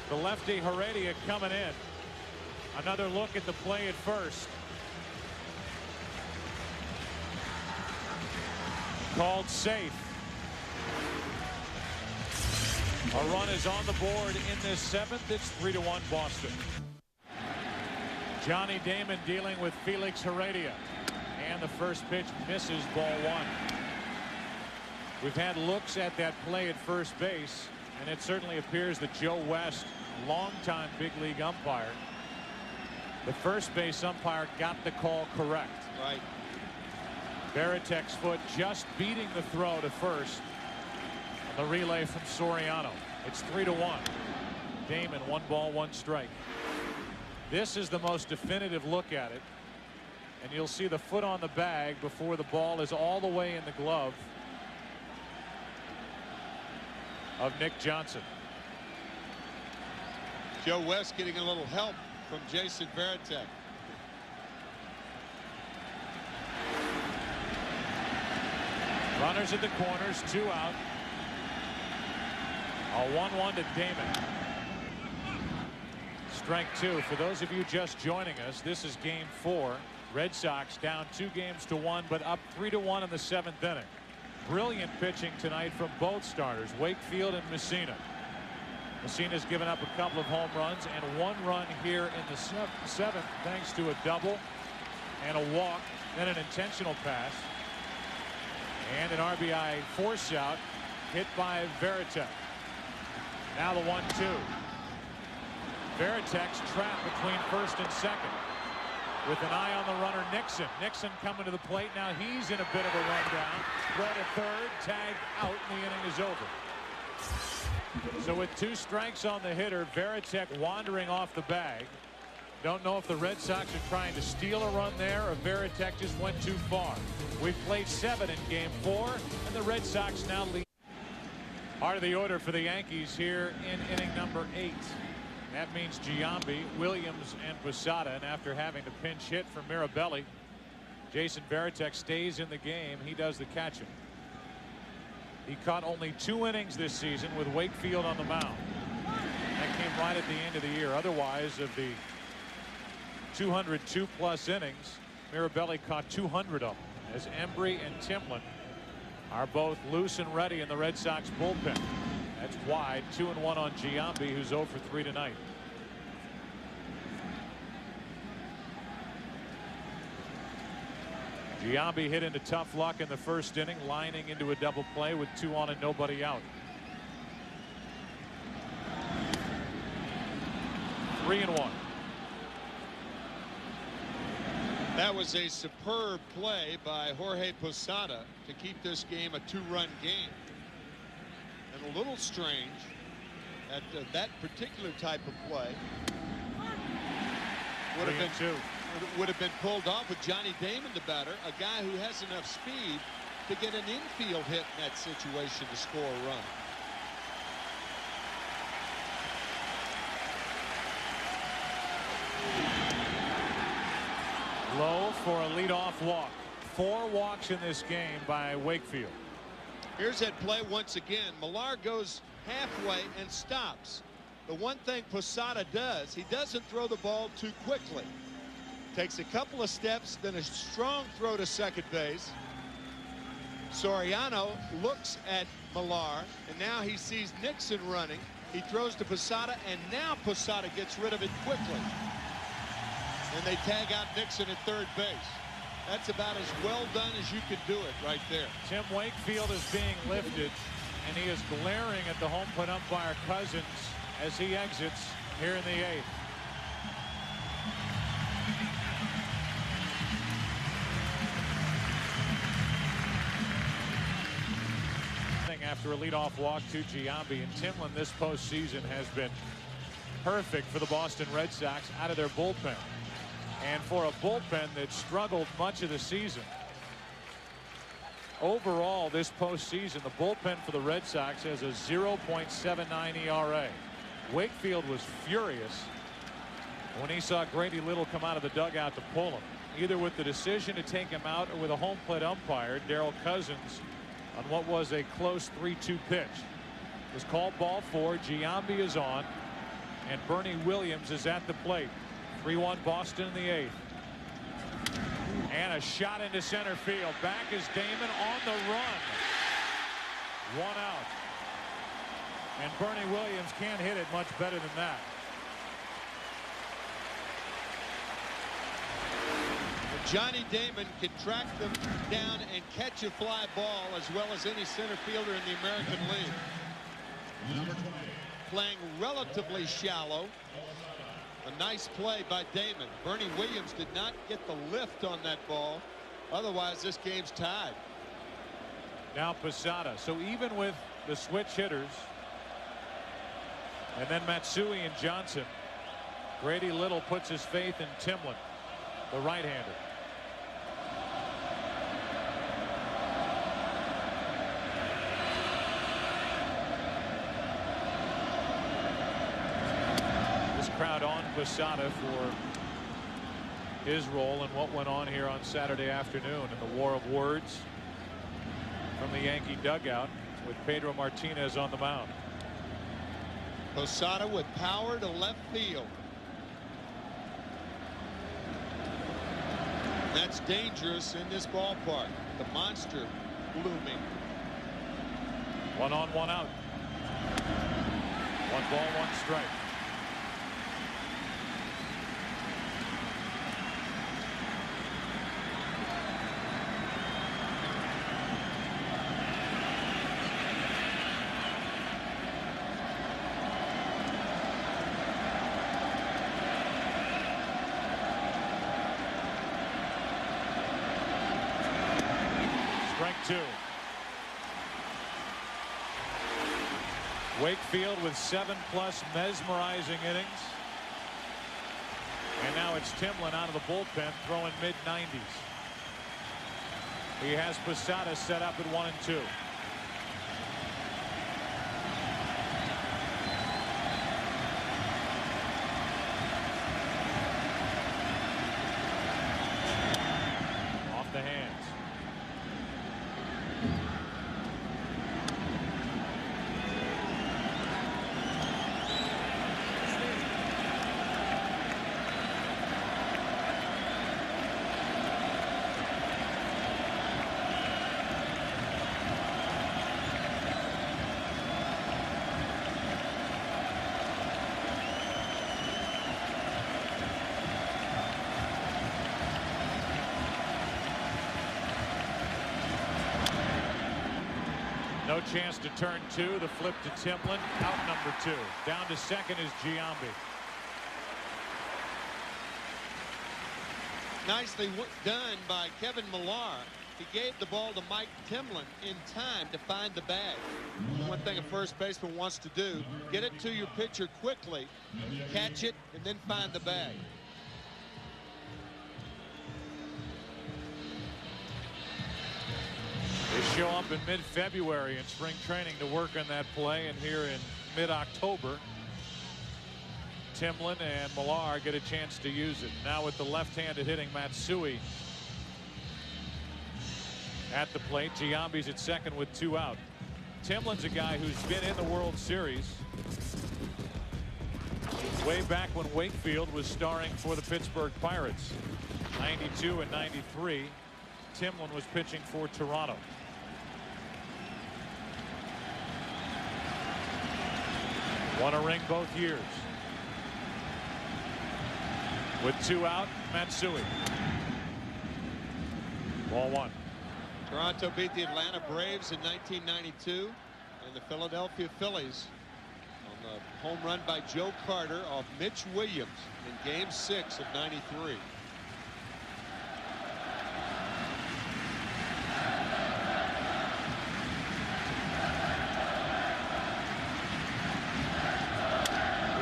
The lefty Heredia coming in. Another look at the play at first. Called safe. A run is on the board in this 7th. It's 3-1 Boston. Johnny Damon dealing with Felix Heredia. And the first pitch misses, ball 1. We've had looks at that play at first base, and it certainly appears that Joe West, longtime big league umpire, the first base umpire, got the call correct. Right. Varitek's foot just beating the throw to first. The relay from Soriano. It's 3-1. Damon, 1 ball, 1 strike. This is the most definitive look at it. And you'll see the foot on the bag before the ball is all the way in the glove of Nick Johnson. Joe West getting a little help from Jason Varitek. Runners at the corners, 2 out. A 1-1 to Damon. Strike 2. For those of you just joining us, this is game 4. Red Sox down 2-1, but up 3-1 in the 7th inning. Brilliant pitching tonight from both starters, Wakefield and Messina. Messina's given up a couple of home runs and 1 run here in the 7th thanks to a double and a walk, then an intentional pass, and an RBI force out hit by Varitek. Now the 1-2. Varitek's trapped between first and second with an eye on the runner Nixon. Nixon coming to the plate. Now he's in a bit of a rundown. Throw to third, tag out, and the inning is over. So with 2 strikes on the hitter, Varitek wandering off the bag. Don't know if the Red Sox are trying to steal a run there or Varitek just went too far. We've played 7 in game 4, and the Red Sox now lead. Part of the order for the Yankees here in inning number 8. That means Giambi, Williams, and Posada. And after having to pinch hit for Mirabelli, Jason Varitek stays in the game. He does the catching. He caught only 2 innings this season with Wakefield on the mound. That came right at the end of the year. Otherwise, of the 202+ innings, Mirabelli caught 200 of them, as Embry and Timlin are both loose and ready in the Red Sox bullpen. That's wide. 2-1 on Giambi, who's 0 for 3 tonight. Giambi hit into tough luck in the first inning, lining into a double play with 2 on and nobody out. 3-1. That was a superb play by Jorge Posada to keep this game a 2-run game. And a little strange that that particular type of play would have been pulled off with Johnny Damon, the batter, a guy who has enough speed to get an infield hit in that situation to score a run. Low for a leadoff walk. 4 walks in this game by Wakefield. Here's that play once again. Millar goes halfway and stops. The one thing Posada does, he doesn't throw the ball too quickly. Takes a couple of steps, then a strong throw to second base. Soriano looks at Millar, and now he sees Nixon running. He throws to Posada, and now Posada gets rid of it quickly. And they tag out Nixon at third base. That's about as well done as you could do it right there. Tim Wakefield is being lifted, and he is glaring at the home plate umpire Cousins as he exits here in the 8th. After a leadoff walk to Giambi, and Timlin this postseason has been perfect for the Boston Red Sox out of their bullpen. And for a bullpen that struggled much of the season, overall this postseason, the bullpen for the Red Sox has a 0.79 ERA. Wakefield was furious when he saw Grady Little come out of the dugout to pull him, either with the decision to take him out or with a home plate umpire, Darrell Cousins, on what was a close 3-2 pitch. It was called ball 4. Giambi is on, and Bernie Williams is at the plate. 3-1 Boston in the 8th. And a shot into center field. Back is Damon on the run. 1 out. And Bernie Williams can't hit it much better than that. Johnny Damon can track them down and catch a fly ball as well as any center fielder in the American League. Playing relatively shallow. A nice play by Damon. Bernie Williams did not get the lift on that ball. Otherwise, this game's tied. Now Posada. So even with the switch hitters, and then Matsui and Johnson, Grady Little puts his faith in Timlin, the right-hander. Crowd on Posada for his role in what went on here on Saturday afternoon in the war of words from the Yankee dugout with Pedro Martinez on the mound. Posada with power to left field. That's dangerous in this ballpark. The monster looming. 1 on, 1 out. 1 ball, 1 strike. 2. Wakefield with 7+ mesmerizing innings. And now it's Timlin out of the bullpen throwing mid-90s. He has Posada set up at 1-2. Off the hands. No chance to turn 2. The flip to Timlin. Out number 2. Down to second is Giambi. Nicely done by Kevin Millar. He gave the ball to Mike Timlin in time to find the bag. One thing a first baseman wants to do, get it to your pitcher quickly, catch it, and then find the bag. They show up in mid-February in spring training to work on that play, and here in mid-October, Timlin and Millar get a chance to use it. Now with the left-handed hitting Matsui at the plate. Giambi's at second with 2 out. Timlin's a guy who's been in the World Series way back when Wakefield was starring for the Pittsburgh Pirates. 92 and 93. Timlin was pitching for Toronto. Won a ring both years. With 2 out, Matsui. Ball 1. Toronto beat the Atlanta Braves in 1992, and the Philadelphia Phillies on the home run by Joe Carter off Mitch Williams in Game 6 of '93.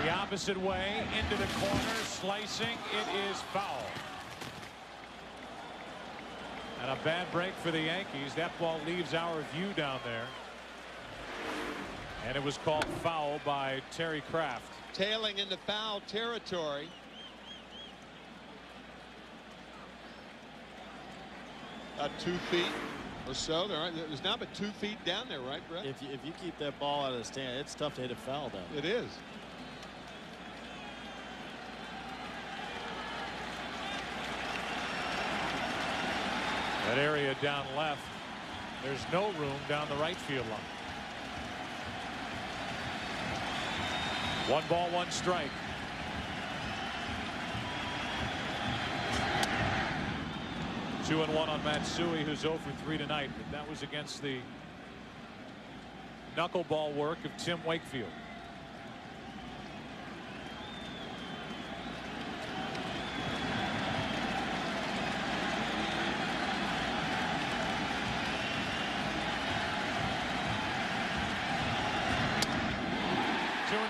Opposite way into the corner, slicing. It is foul. And a bad break for the Yankees. That ball leaves our view down there. And it was called foul by Terry Kraft. Tailing into foul territory. About 2 feet or so. There's not but 2 feet down there, right, Brett? If you keep that ball out of the stand, it's tough to hit a foul down there. It is. That area down left, there's no room down the right field line. 1 ball, 1 strike. Two and 1 on Matsui, who's 0 for 3 tonight. But that was against the knuckleball work of Tim Wakefield.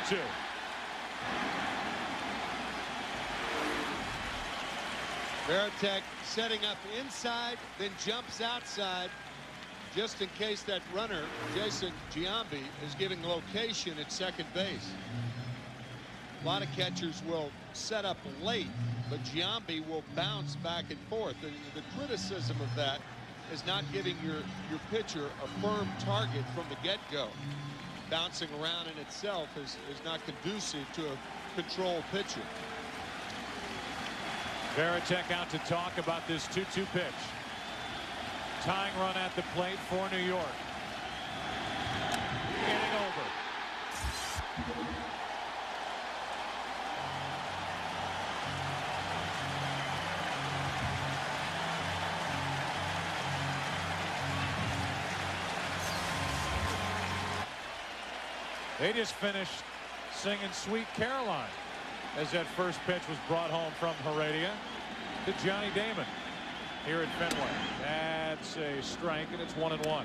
Two. Veritek setting up inside, then jumps outside just in case that runner, Jason Giambi, is giving location at second base. A lot of catchers will set up late, but Giambi will bounce back and forth. The criticism of that is not giving your pitcher a firm target from the get-go. Bouncing around in itself is not conducive to a control pitcher. Veritek out to talk about this 2-2 pitch. Tying run at the plate for New York. Getting over. They just finished singing Sweet Caroline as that first pitch was brought home from Heredia to Johnny Damon here at Fenway. That's a strike, and it's 1-1.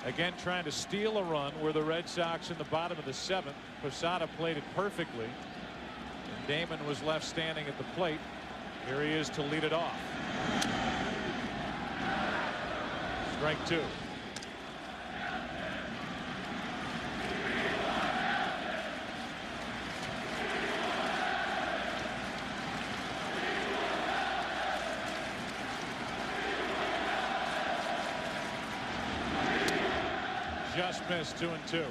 Again, trying to steal a run were the Red Sox in the bottom of the 7th. Posada played it perfectly, and Damon was left standing at the plate. Here he is to lead it off. Strike 2. Just missed. 2-2.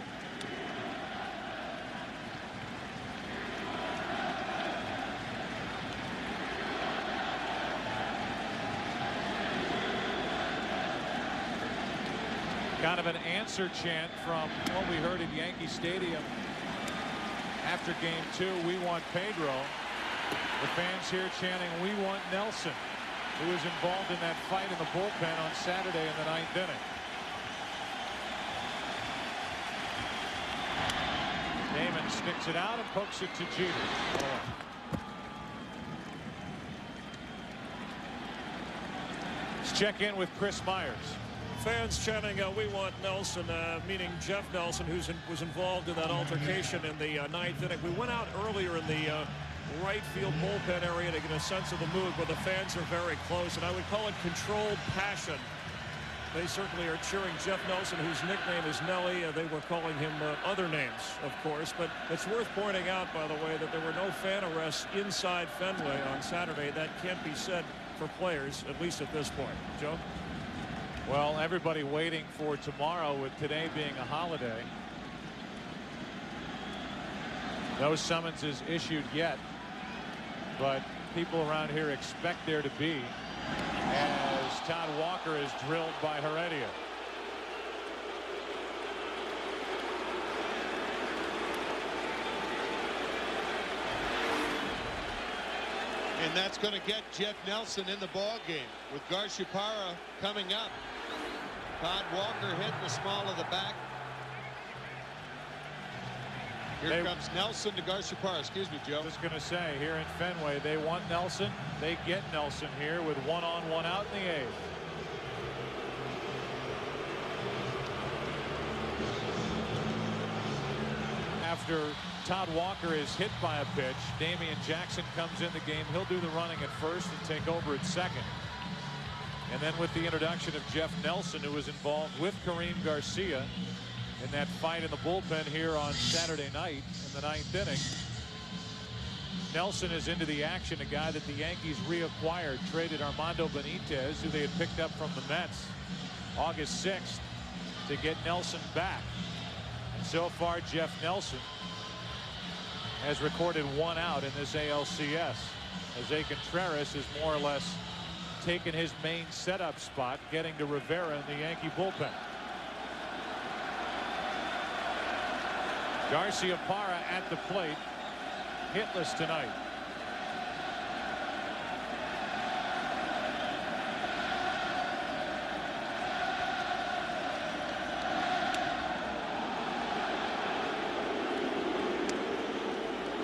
Kind of an answer chant from what we heard at Yankee Stadium after game 2. We want Pedro. The fans here chanting, we want Nelson, who was involved in that fight in the bullpen on Saturday in the 9th inning. Damon sticks it out and pokes it to Jeter. Let's check in with Chris Myers. Fans chanting, we want Nelson, meaning Jeff Nelson, who was involved in that altercation in the 9th inning. We went out earlier in the right field bullpen area to get a sense of the mood, where the fans are very close, and I would call it controlled passion. They certainly are cheering Jeff Nelson, whose nickname is Nelly. They were calling him other names, of course. But it's worth pointing out, by the way, that there were no fan arrests inside Fenway on Saturday. That can't be said for players, at least at this point. Joe? Well, everybody waiting for tomorrow, with today being a holiday. No summonses issued yet, but people around here expect there to be, as Todd Walker is drilled by Heredia. And that's going to get Jeff Nelson in the ball game with Garciaparra coming up. Todd Walker hitting the small of the back. Here comes Nelson to Garciaparra. Excuse me, Joe. I was going to say, here in Fenway, they want Nelson. They get Nelson here with 1 on, 1 out in the 8th. After Todd Walker is hit by a pitch, Damian Jackson comes in the game. He'll do the running at first and take over at second. And then with the introduction of Jeff Nelson, who was involved with Kareem Garcia in that fight in the bullpen here on Saturday night in the 9th inning. Nelson is into the action, a guy that the Yankees reacquired, traded Armando Benitez, who they had picked up from the Mets August 6th, to get Nelson back. And so far, Jeff Nelson has recorded 1 out in this ALCS. Jose Contreras is more or less taken his main setup spot, getting to Rivera in the Yankee bullpen. Garciaparra at the plate, hitless tonight.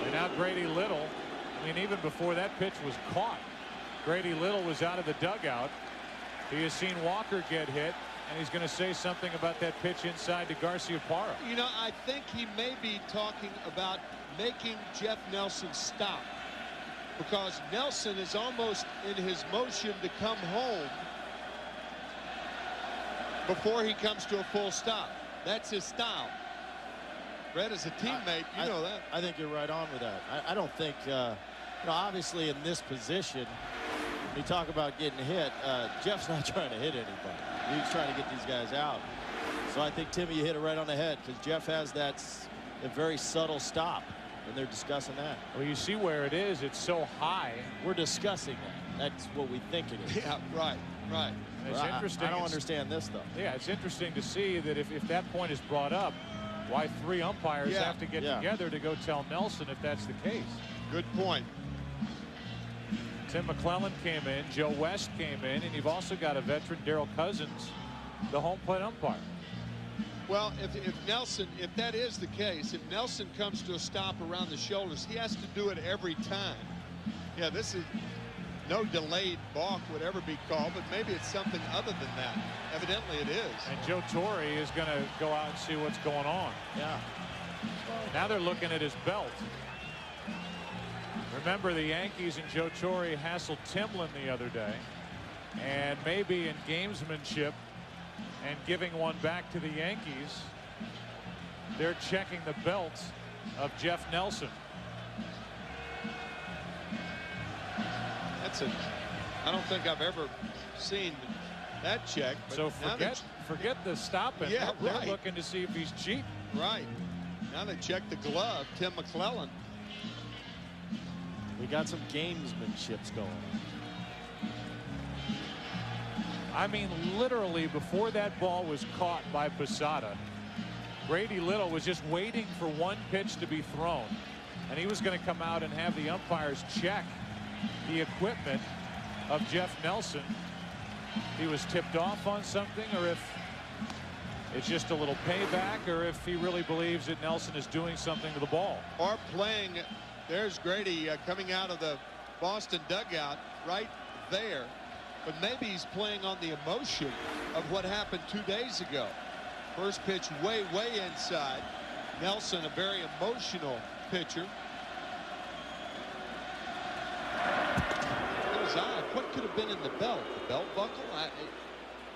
And now Grady Little, I mean, even before that pitch was caught, Grady Little was out of the dugout. He has seen Walker get hit, and he's going to say something about that pitch inside to Garciaparra. You know, I think he may be talking about making Jeff Nelson stop, because Nelson is almost in his motion to come home before he comes to a full stop. That's his style. Red, as a teammate, you know that. I think you're right on with that. I don't think, you know, obviously in this position, when you talk about getting hit, Jeff's not trying to hit anybody. He's trying to get these guys out. So I think, Timmy, you hit it right on the head, because Jeff has that a very subtle stop, and they're discussing that. Well, you see where it is. It's so high. We're discussing that. That's what we think it is. Yeah, right. And it's interesting. I don't understand this, though. Yeah, it's interesting to see that if that point is brought up, why 3 umpires have to get together to go tell Nelson if that's the case. Good point. Tim McClellan came in, Joe West came in, and you've also got a veteran, Darryl Cousins, the home plate umpire. Well, if Nelson, if that is the case, if Nelson comes to a stop around the shoulders, he has to do it every time. Yeah, no delayed balk would ever be called, but maybe it's something other than that. Evidently it is. And Joe Torre is going to go out and see what's going on. Yeah. Now they're looking at his belt. Remember, the Yankees and Joe Torre hassled Timlin the other day, and maybe in gamesmanship and giving one back to the Yankees, they're checking the belt of Jeff Nelson. I don't think I've ever seen that check. But so forget the stopping. Yeah, they're right. looking to see if he's cheating. Right. Now they check the glove, Tim McClellan. We got some gamesmanships going on. I mean, literally before that ball was caught by Posada, Grady Little was just waiting for one pitch to be thrown, and he was going to come out and have the umpires check the equipment of Jeff Nelson. He was tipped off on something, or if it's just a little payback, or if he really believes that Nelson is doing something to the ball. Or playing, there's Grady coming out of the Boston dugout right there. But maybe he's playing on the emotion of what happened 2 days ago. First pitch way inside. Nelson, a very emotional pitcher. It was odd. What could have been in the belt? The belt buckle?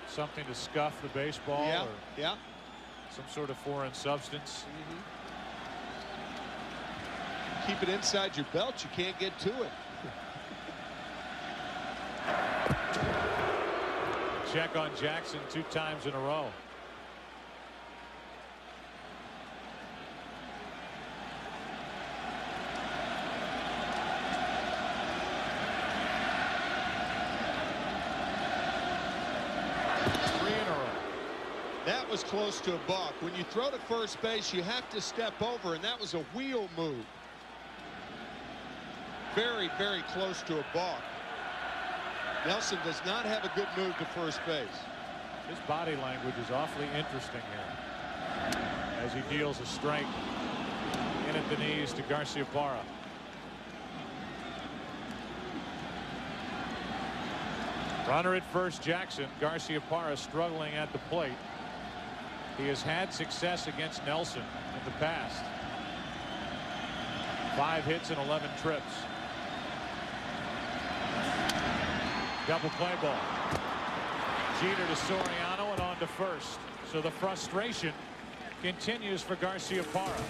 Something to scuff the baseball, Yeah, or yeah. some sort of foreign substance. Keep it inside your belt, you can't get to it. Check on Jackson 2 times in a row. That was close to a balk. When you throw to first base, you have to step over, and that was a wheel move. Very close to a balk. Nelson does not have a good move to first base. His body language is awfully interesting here as he deals a strike in at the knees to Garciaparra. Runner at first, Jackson. Garciaparra struggling at the plate. He has had success against Nelson in the past. 5 hits and 11 trips. Double play ball. Jeter to Soriano and on to first. So the frustration continues for Garciaparra.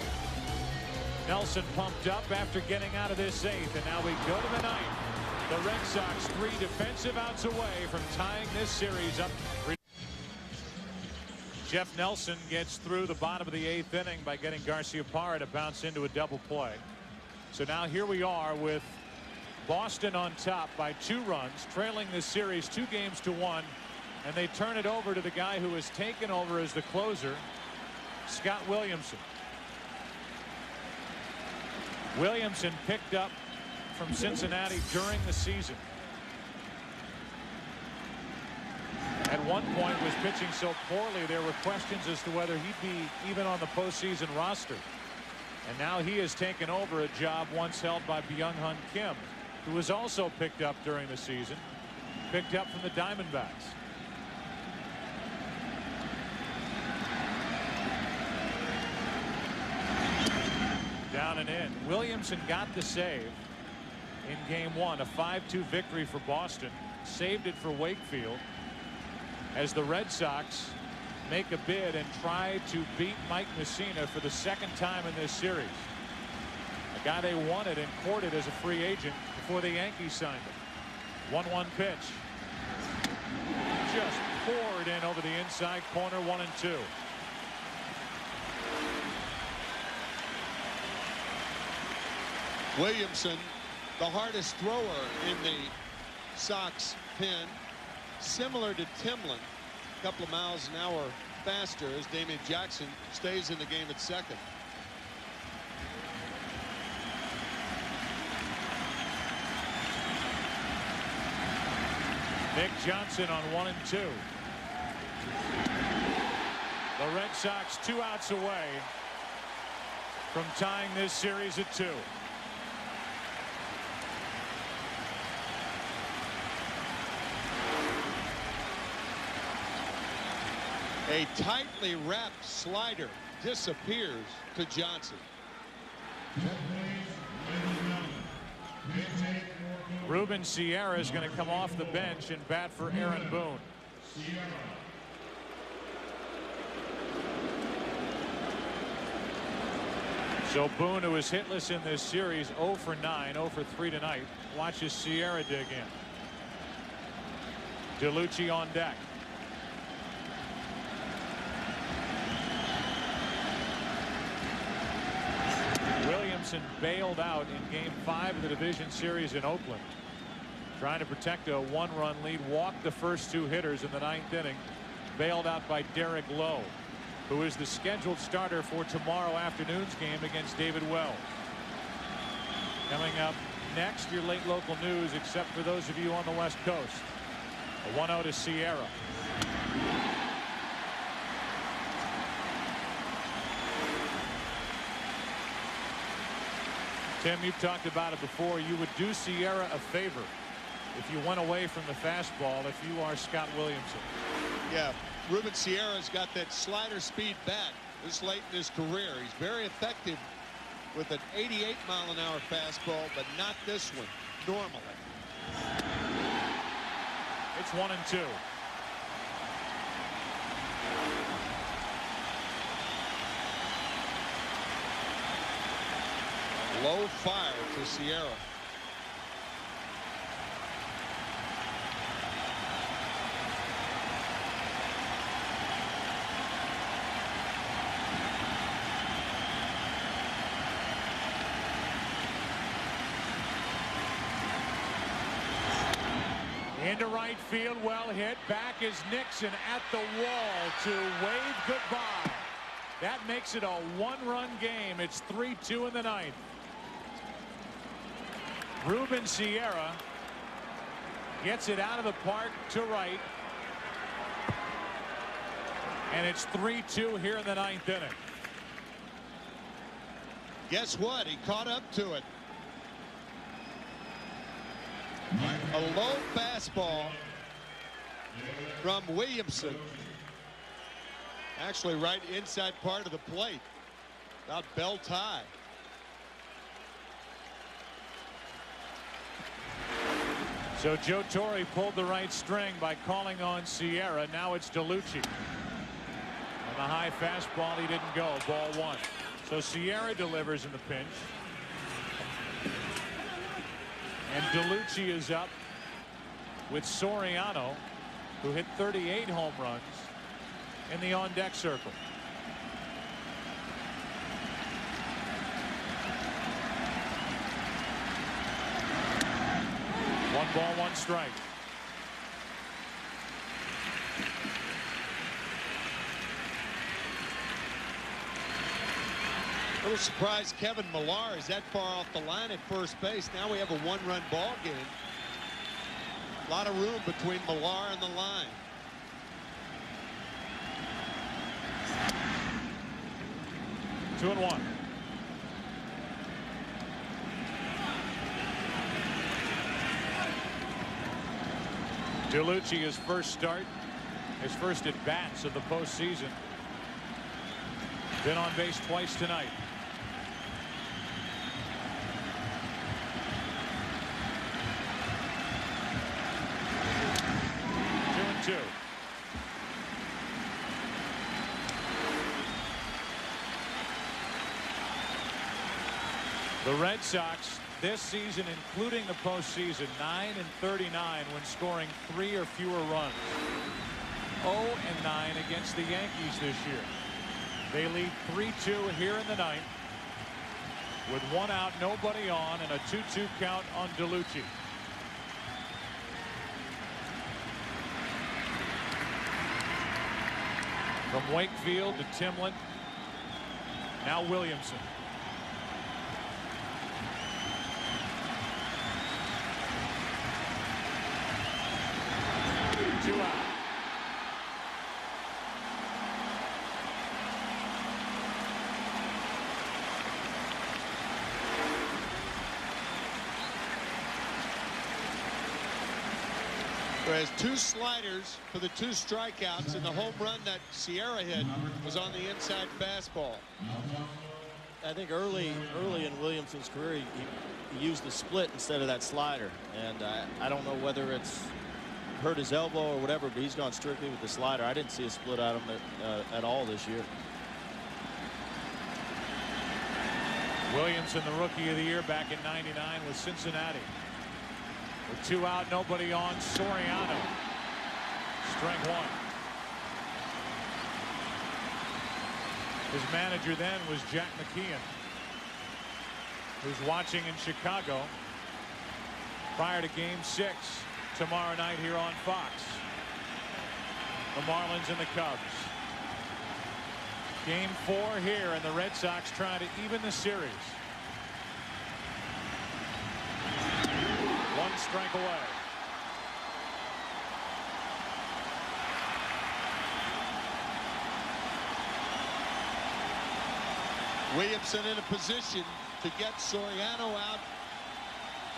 Nelson pumped up after getting out of this 8th, and now we go to the 9th. The Red Sox 3 defensive outs away from tying this series up. Jeff Nelson gets through the bottom of the 8th inning by getting Garciaparra to bounce into a double play. So now here we are with Boston on top by 2 runs, trailing this series 2-1, and they turn it over to the guy who has taken over as the closer, Scott Williamson. Williamson picked up from Cincinnati during the season. At one point was pitching so poorly there were questions as to whether he'd be even on the postseason roster. And now he has taken over a job once held by Byung-Hun Kim, who was also picked up during the season, picked up from the Diamondbacks. Down and in. Williamson got the save in game 1, a 5-2 victory for Boston. Saved it for Wakefield as the Red Sox make a bid and try to beat Mike Mussina for the 2nd time in this series. A guy they wanted and courted as a free agent before the Yankees signed him. 1-1 pitch. Just poured in over the inside corner, 1-2. Williamson, the hardest thrower in the Sox pen, similar to Timlin, a couple of miles an hour faster as Damian Jackson stays in the game at second. Nick Johnson on 1-2. The Red Sox 2 outs away from tying this series at 2. A tightly wrapped slider disappears to Johnson. Ruben Sierra is going to come off the bench and bat for Aaron Boone. So Boone, who is hitless in this series, 0 for 9, 0 for 3 tonight, watches Sierra dig in. DeLucci on deck. Williamson bailed out in Game 5 of the division series in Oakland, trying to protect a 1-run lead. Walked the first 2 hitters in the 9th inning. Bailed out by Derek Lowe, who is the scheduled starter for tomorrow afternoon's game against David Wells. Coming up next, your late local news, except for those of you on the West Coast. A 1-0 to Sierra. Tim, you've talked about it before. You would do Sierra a favor if you went away from the fastball if you are Scott Williamson. Yeah, Ruben Sierra's got that slider speed bat this late in his career. He's very effective with an 88-mile-an-hour fastball, but not this one normally. It's 1-2. Low fire to Sierra. Into right field, well hit. Back is Nixon at the wall to wave goodbye. That makes it a 1-run game. It's 3-2 in the 9th. Ruben Sierra gets it out of the park to right. And it's 3-2 here in the 9th inning. Guess what? He caught up to it. A low fastball from Williamson. Actually right inside part of the plate. About belt high. So Joe Torre pulled the right string by calling on Sierra. Now it's DeLucci. On the high fastball, he didn't go. Ball 1. So Sierra delivers in the pinch. And DeLucci is up with Soriano, who hit 38 home runs in the on-deck circle. One ball, one strike. A little surprised Kevin Millar is that far off the line at first base. Now we have a 1-run ball game. A lot of room between Millar and the line. Two and one. DeLucci, his first start, his first at bats of the postseason. Been on base twice tonight. 2-2. The Red Sox this season, including the postseason, 9-39 when scoring 3 or fewer runs. 0-9 against the Yankees this year. They lead 3-2 here in the 9th with 1 out, nobody on, and a 2-2 count on DeLucci. From Wakefield to Timlin. Now Williamson. Two out. Whereas 2 sliders for the 2 strikeouts, and the home run that Sierra hit was on the inside fastball. I think early in Williamson's career, he used the split instead of that slider, and I don't know whether it's hurt his elbow or whatever, but he's gone strictly with the slider. I didn't see a split out of him at all this year. Williamson, the Rookie of the Year back in '99 with Cincinnati. With 2 out, nobody on. Soriano, strike 1. His manager then was Jack McKeon, who's watching in Chicago prior to Game 6 tomorrow night here on Fox. The Marlins and the Cubs. Game 4 here, and the Red Sox trying to even the series. 1 strike away. Williamson in a position to get Soriano out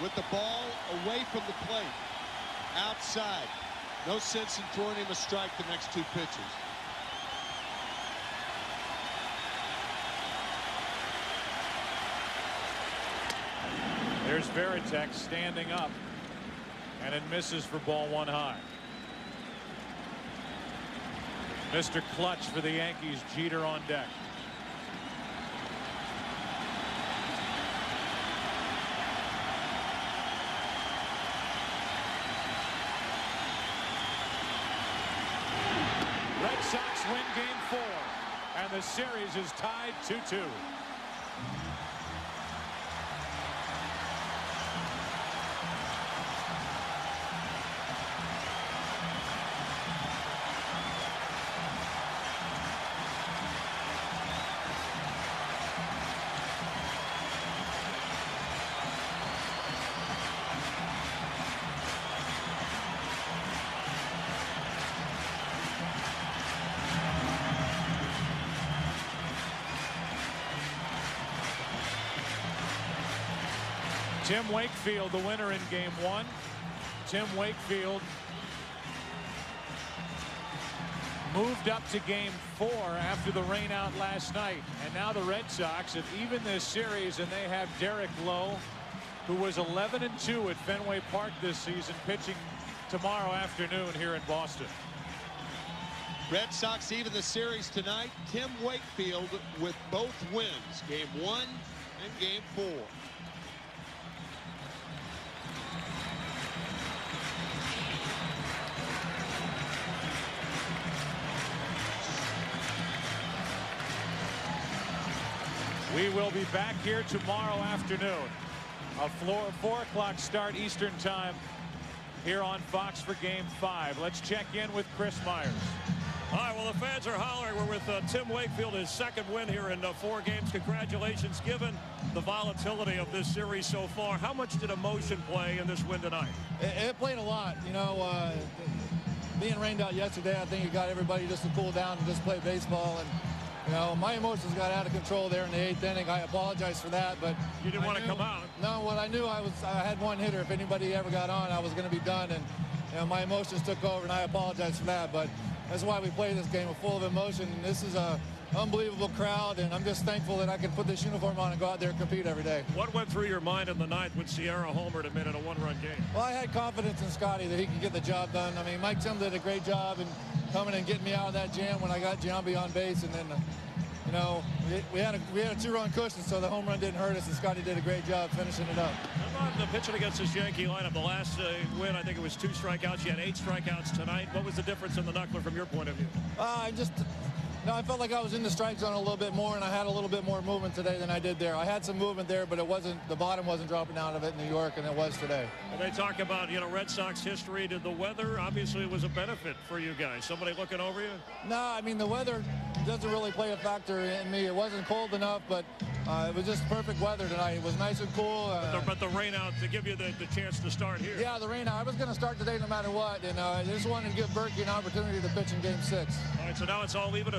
with the ball away from the plate. Outside. No sense in throwing him a strike the next 2 pitches. There's Veritek standing up, and it misses for ball 1 high. Mr. Clutch for the Yankees, Jeter on deck. Red Sox win Game 4, and the series is tied 2-2. Tim Wakefield, the winner in Game 1. Tim Wakefield moved up to Game 4 after the rain out last night. And now the Red Sox have evened this series, and they have Derek Lowe, who was 11-2 at Fenway Park this season, pitching tomorrow afternoon here in Boston. Red Sox even the series tonight. Tim Wakefield with both wins, Game 1 and Game 4. We will be back here tomorrow afternoon. A 4 o'clock start Eastern time here on Fox for Game 5. Let's check in with Chris Myers. All right, well, the fans are hollering. We're with Tim Wakefield, his 2nd win here in 4 games. Congratulations, given the volatility of this series so far. How much did emotion play in this win tonight? It played a lot. You know, being rained out yesterday, I think it got everybody just to cool down and just play baseball. And you know, my emotions got out of control there in the 8th inning. I apologize for that, but you didn't want to come out. No, what I knew I had 1 hitter. If anybody ever got on, I was going to be done, and you know, my emotions took over, and I apologize for that. But that's why we play this game, full of emotion. And this is a unbelievable crowd, and I'm just thankful that I can put this uniform on and go out there and compete every day. What went through your mind in the 9th when Sierra homered him in a 1-run game? Well, I had confidence in Scotty that he could get the job done. I mean, Mike Tim did a great job in coming and getting me out of that jam when I got Giambi on base, and then you know, we had a 2-run cushion, so the home run didn't hurt us, and Scotty did a great job finishing it up. How about the pitching against this Yankee lineup? The last win, I think it was 2 strikeouts. You had 8 strikeouts tonight. What was the difference in the knuckler from your point of view? I felt like I was in the strike zone a little bit more, and I had a little bit more movement today than I did there. I had some movement there, but the bottom wasn't dropping out of it in New York, and it was today. And they talk about, you know, Red Sox history. Did the weather, obviously it was a benefit for you guys. Somebody looking over you? No, I mean, the weather doesn't really play a factor in me. It wasn't cold enough, but it was just perfect weather tonight. It was nice and cool. But the rain out to give you the chance to start here. Yeah, the rain out. I was going to start today no matter what, and I just wanted to give Berkey an opportunity to pitch in Game 6. All right, so now it's all even.